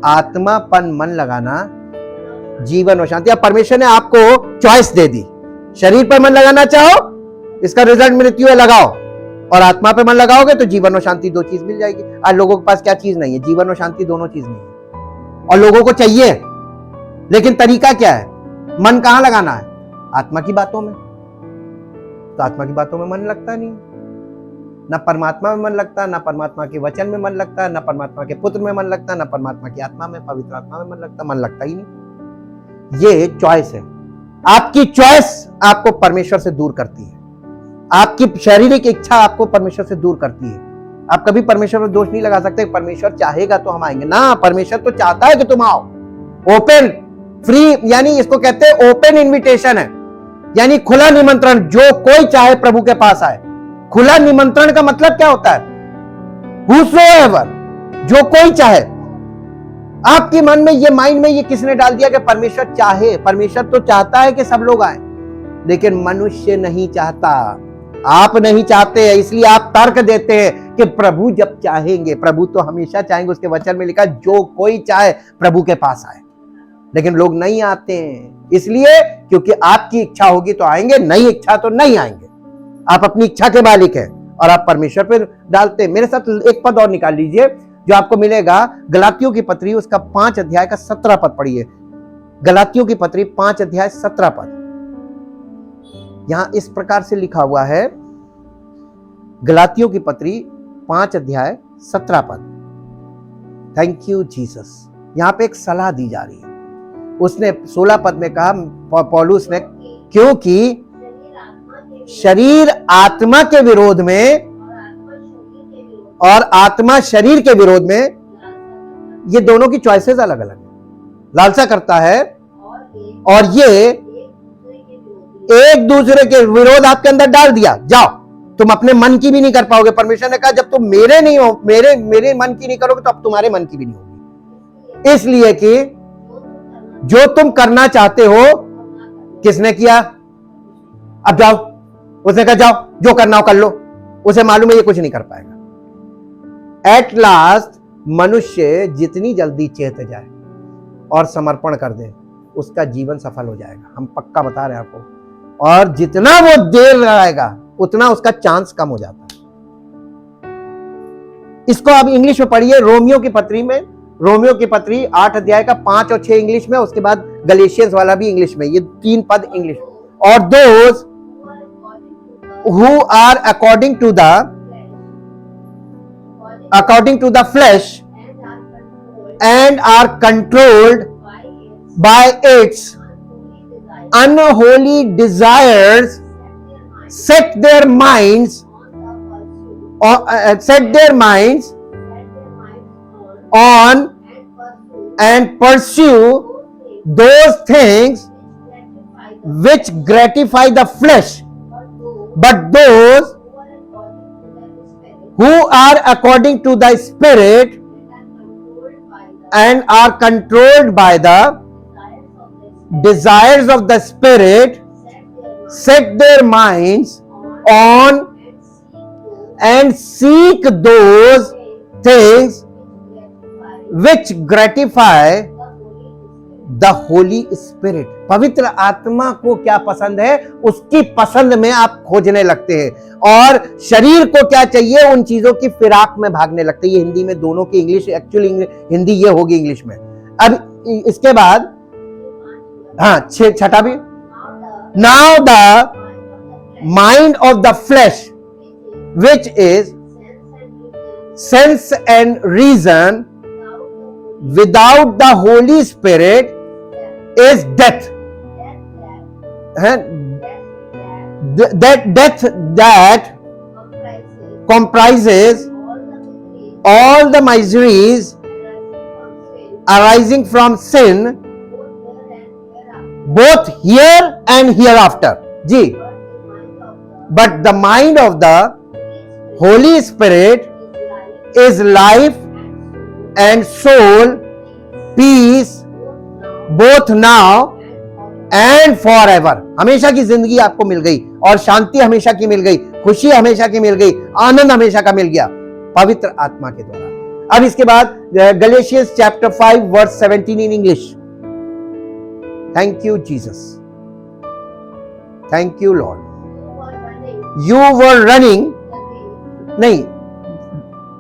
आत्मा पर मन लगाना जीवन और शांति। अब परमेश्वर ने आपको चॉइस दे दी, शरीर पर मन लगाना चाहो, इसका रिजल्ट मृत्यु है, लगाओ, और आत्मा पे मन लगाओगे तो जीवन और शांति, 2 चीज मिल जाएगी। आज लोगों के पास क्या चीज नहीं है? जीवन और शांति, दोनों चीज नहीं है, और लोगों को चाहिए। लेकिन तरीका क्या है? मन कहां लगाना है? आत्मा की बातों में। तो आत्मा की बातों में मन लगता नहीं, ना परमात्मा में मन लगता, ना परमात्मा के वचन में मन लगता, ना परमात्मा के पुत्र में मन लगता, ना परमात्मा की आत्मा में, पवित्र आत्मा में मन लगता ही नहीं। ये चॉइस है। आपकी चॉइस आपको परमेश्वर से दूर करती है, आपकी शारीरिक इच्छा आपको परमेश्वर से दूर करती है। आप कभी परमेश्वर पर दोष नहीं लगा सकते, परमेश्वर चाहेगा तो हम आएंगे ना। परमेश्वर तो चाहता है कि तुम आओ। ओपन फ्री, यानी इसको कहते हैं ओपन इनविटेशन है, यानी खुला निमंत्रण। जो कोई चाहे प्रभु के पास आए। खुला निमंत्रण का मतलब क्या होता है? Whosoever, जो कोई चाहे। आपके मन में ये, माइंड में ये किसने डाल दिया कि परमेश्वर चाहे? परमेश्वर तो चाहता है कि सब लोग आए, लेकिन मनुष्य नहीं चाहता। आप नहीं चाहते हैं, इसलिए आप तर्क देते हैं कि प्रभु जब चाहेंगे। प्रभु तो हमेशा चाहेंगे, उसके वचन में लिखा जो कोई चाहे प्रभु के पास आए। लेकिन लोग नहीं आते हैं, इसलिए क्योंकि आपकी इच्छा होगी तो आएंगे, नहीं इच्छा तो नहीं आएंगे। आप अपनी इच्छा के मालिक हैं और आप परमेश्वर पर डालते हैं। मेरे साथ एक पद और निकाल लीजिए जो आपको मिलेगा, गलातियों की पत्री उसका 5 अध्याय का 17 पद पढ़िए। गलातियों की पत्री 5 अध्याय 17 पद। यहां इस प्रकार से लिखा हुआ है, गलातियों की पत्री 5 अध्याय 17 पद। Thank you Jesus. यहां पे एक सलाह दी जा रही है। उसने 16 पद में कहा, पौलुस ने, क्योंकि शरीर आत्मा के विरोध में और आत्मा शरीर के विरोध में, ये दोनों की चॉइसेस अलग अलग है। लालसा करता है और ये एक दूसरे के विरोध आपके अंदर डाल दिया। जाओ, तुम अपने मन की भी नहीं कर पाओगे। परमेश्वर ने कहा जब तुम मेरे नहीं हो, मेरे मन की नहीं करोगे तो अब तुम्हारे मन की भी नहीं होगी। इसलिए कि जो तुम करना चाहते हो, किसने किया? अब जाओ, उसने कहा जाओ जो करना हो कर लो। उसे मालूम है ये कुछ नहीं कर पाएगा। एट लास्ट मनुष्य जितनी जल्दी चेत जाए और समर्पण कर दे, उसका जीवन सफल हो जाएगा। हम पक्का बता रहे हैं आपको। और जितना वो देर लगाएगा उतना उसका चांस कम हो जाता है। इसको आप इंग्लिश में पढ़िए, रोमियो की पत्री में, रोमियो की पत्री 8 अध्याय का 5 और 6 इंग्लिश में, उसके बाद गलेशियंस वाला भी इंग्लिश में, ये 3 पद इंग्लिश। और those who are according to the flesh and are controlled by its unholy desires set their minds on and pursue those things which gratify the flesh, but those who are according to the Spirit and are controlled by the desires of the Spirit set their minds on and seek those things which gratify the Holi spirit. पवित्र आत्मा को क्या पसंद है, उसकी पसंद में आप खोजने लगते हैं, और शरीर को क्या चाहिए, उन चीजों की फिराक में भागने लगते हैं। ये हिंदी में दोनों की इंग्लिश, एक्चुअली हिंदी ये होगी इंग्लिश में। अब इसके बाद छठा भी, now the mind of the flesh which is sense and reason without the Holy Spirit is death. That comprises all the miseries arising from sin, both here and hereafter. जी, but the mind of the Holy Spirit is life and soul, peace, both now and forever. हमेशा की जिंदगी आपको मिल गई, और शांति हमेशा की मिल गई, खुशी हमेशा की मिल गई, आनंद हमेशा का मिल गया पवित्र आत्मा के द्वारा। अब इसके बाद Galatians chapter 5 verse 17 in English. Thank you Jesus, thank you Lord. You were running, नहीं,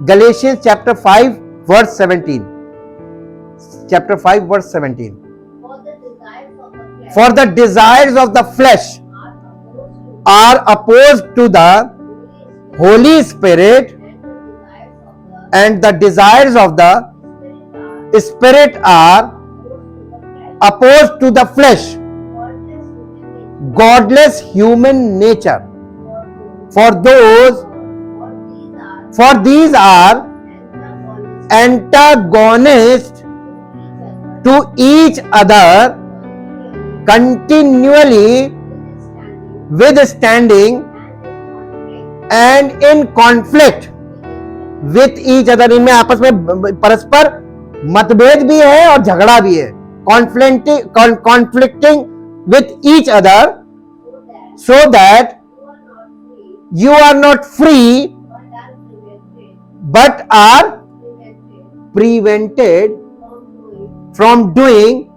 Galatians chapter 5 verse 17, chapter 5 verse 17, for the desires of the flesh are opposed to the Holy Spirit, and the desires of the Spirit are opposed to the flesh, godless human nature. For these are antagonist to each other, continually withstanding and in conflict with each other. इनमें आपस में परस्पर मतभेद भी है और झगड़ा भी है। conflicting with each other, so that you are not free but are prevented from doing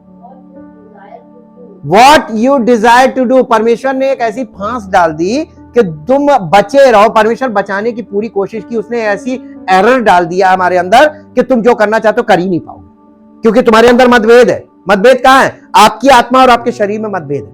what you desire to do. परमेश्वर ने एक ऐसी फांस डाल दी कि तुम बचे रहो। परमेश्वर बचाने की पूरी कोशिश की, उसने ऐसी एरर डाल दिया हमारे अंदर कि तुम जो करना चाहते हो कर ही नहीं पाओगे, क्योंकि तुम्हारे अंदर मतभेद है। मतभेद कहां है? आपकी आत्मा और आपके शरीर में मतभेद है,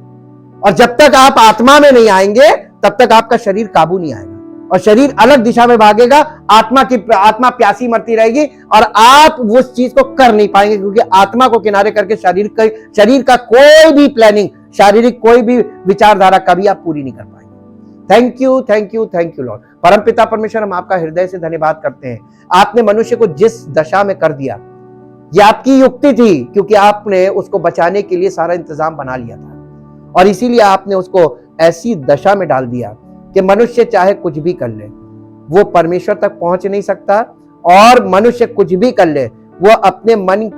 और जब तक आप आत्मा में नहीं आएंगे तब तक आपका शरीर काबू नहीं आएगा, और शरीर अलग दिशा में भागेगा। आत्मा प्यासी मरती रहेगी, और आप उस चीज को कर नहीं पाएंगे, क्योंकि आत्मा को किनारे करके शरीर का कोई भी प्लानिंग, शारीरिक कोई भी विचारधारा कभी आप पूरी नहीं कर पाएंगे। Thank you, thank you, thank you Lord. परमपिता परमेश्वर, हम आपका हृदय से धन्यवाद करते हैं। आपने मनुष्य को जिस दशा में कर दिया, यह आपकी युक्ति थी, क्योंकि आपने उसको बचाने के लिए सारा इंतजाम बना लिया था, और इसीलिए आपने उसको ऐसी दशा में डाल दिया कि मनुष्य चाहे कुछ भी कर ले, वो परमेश्वर तक पहुंच नहीं सकता, और मनुष्य कुछ भी कर ले, वो अपने मन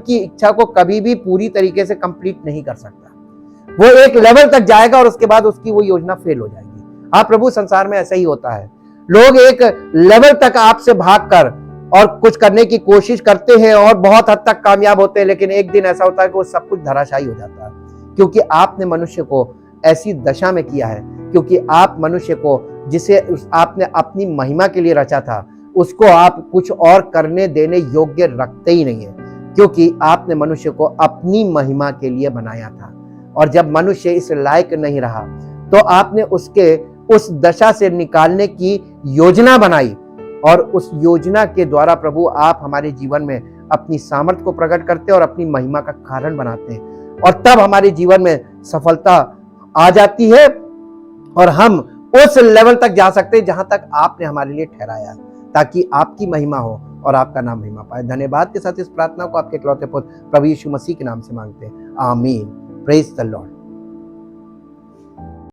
की इच्छा को कभी भी पूरी तरीके से कंप्लीट नहीं कर सकता। वो एक लेवल तक जाएगा और उसके बाद उसकी वो योजना फेल हो जाएगी। हाँ प्रभु, संसार में ऐसा ही होता है। लोग एक लेवल तक आपसे भागकर और कुछ करने की कोशिश करते हैं और बहुत हद तक कामयाब होते हैं, लेकिन एक दिन ऐसा होता है कि वो सब कुछ धराशायी हो जाता है, क्योंकि आपने मनुष्य को ऐसी दशा में किया है क्योंकि आप मनुष्य को जिसे आपने अपनी महिमा के लिए रचा था उसको आप कुछ और करने देने योग्य रखते ही नहीं है, क्योंकि आपने मनुष्य को अपनी महिमा के लिए बनाया था। और जब मनुष्य इस लायक नहीं रहा तो आपने उसके उस दशा से निकालने की योजना बनाई, और उस योजना के द्वारा प्रभु आप हमारे जीवन में अपनी सामर्थ को प्रकट करते और अपनी महिमा का कारण बनाते हैं, और तब हमारे जीवन में सफलता आ जाती है और हम उस लेवल तक जा सकते हैं जहां तक आपने हमारे लिए ठहराया, ताकि आपकी महिमा हो और आपका नाम महिमा पाए। धन्यवाद के साथ इस प्रार्थना को आपके इकलौते पुत्र प्रभु यीशु मसीह के नाम से मांगते हैं, आमीन। Praise the Lord.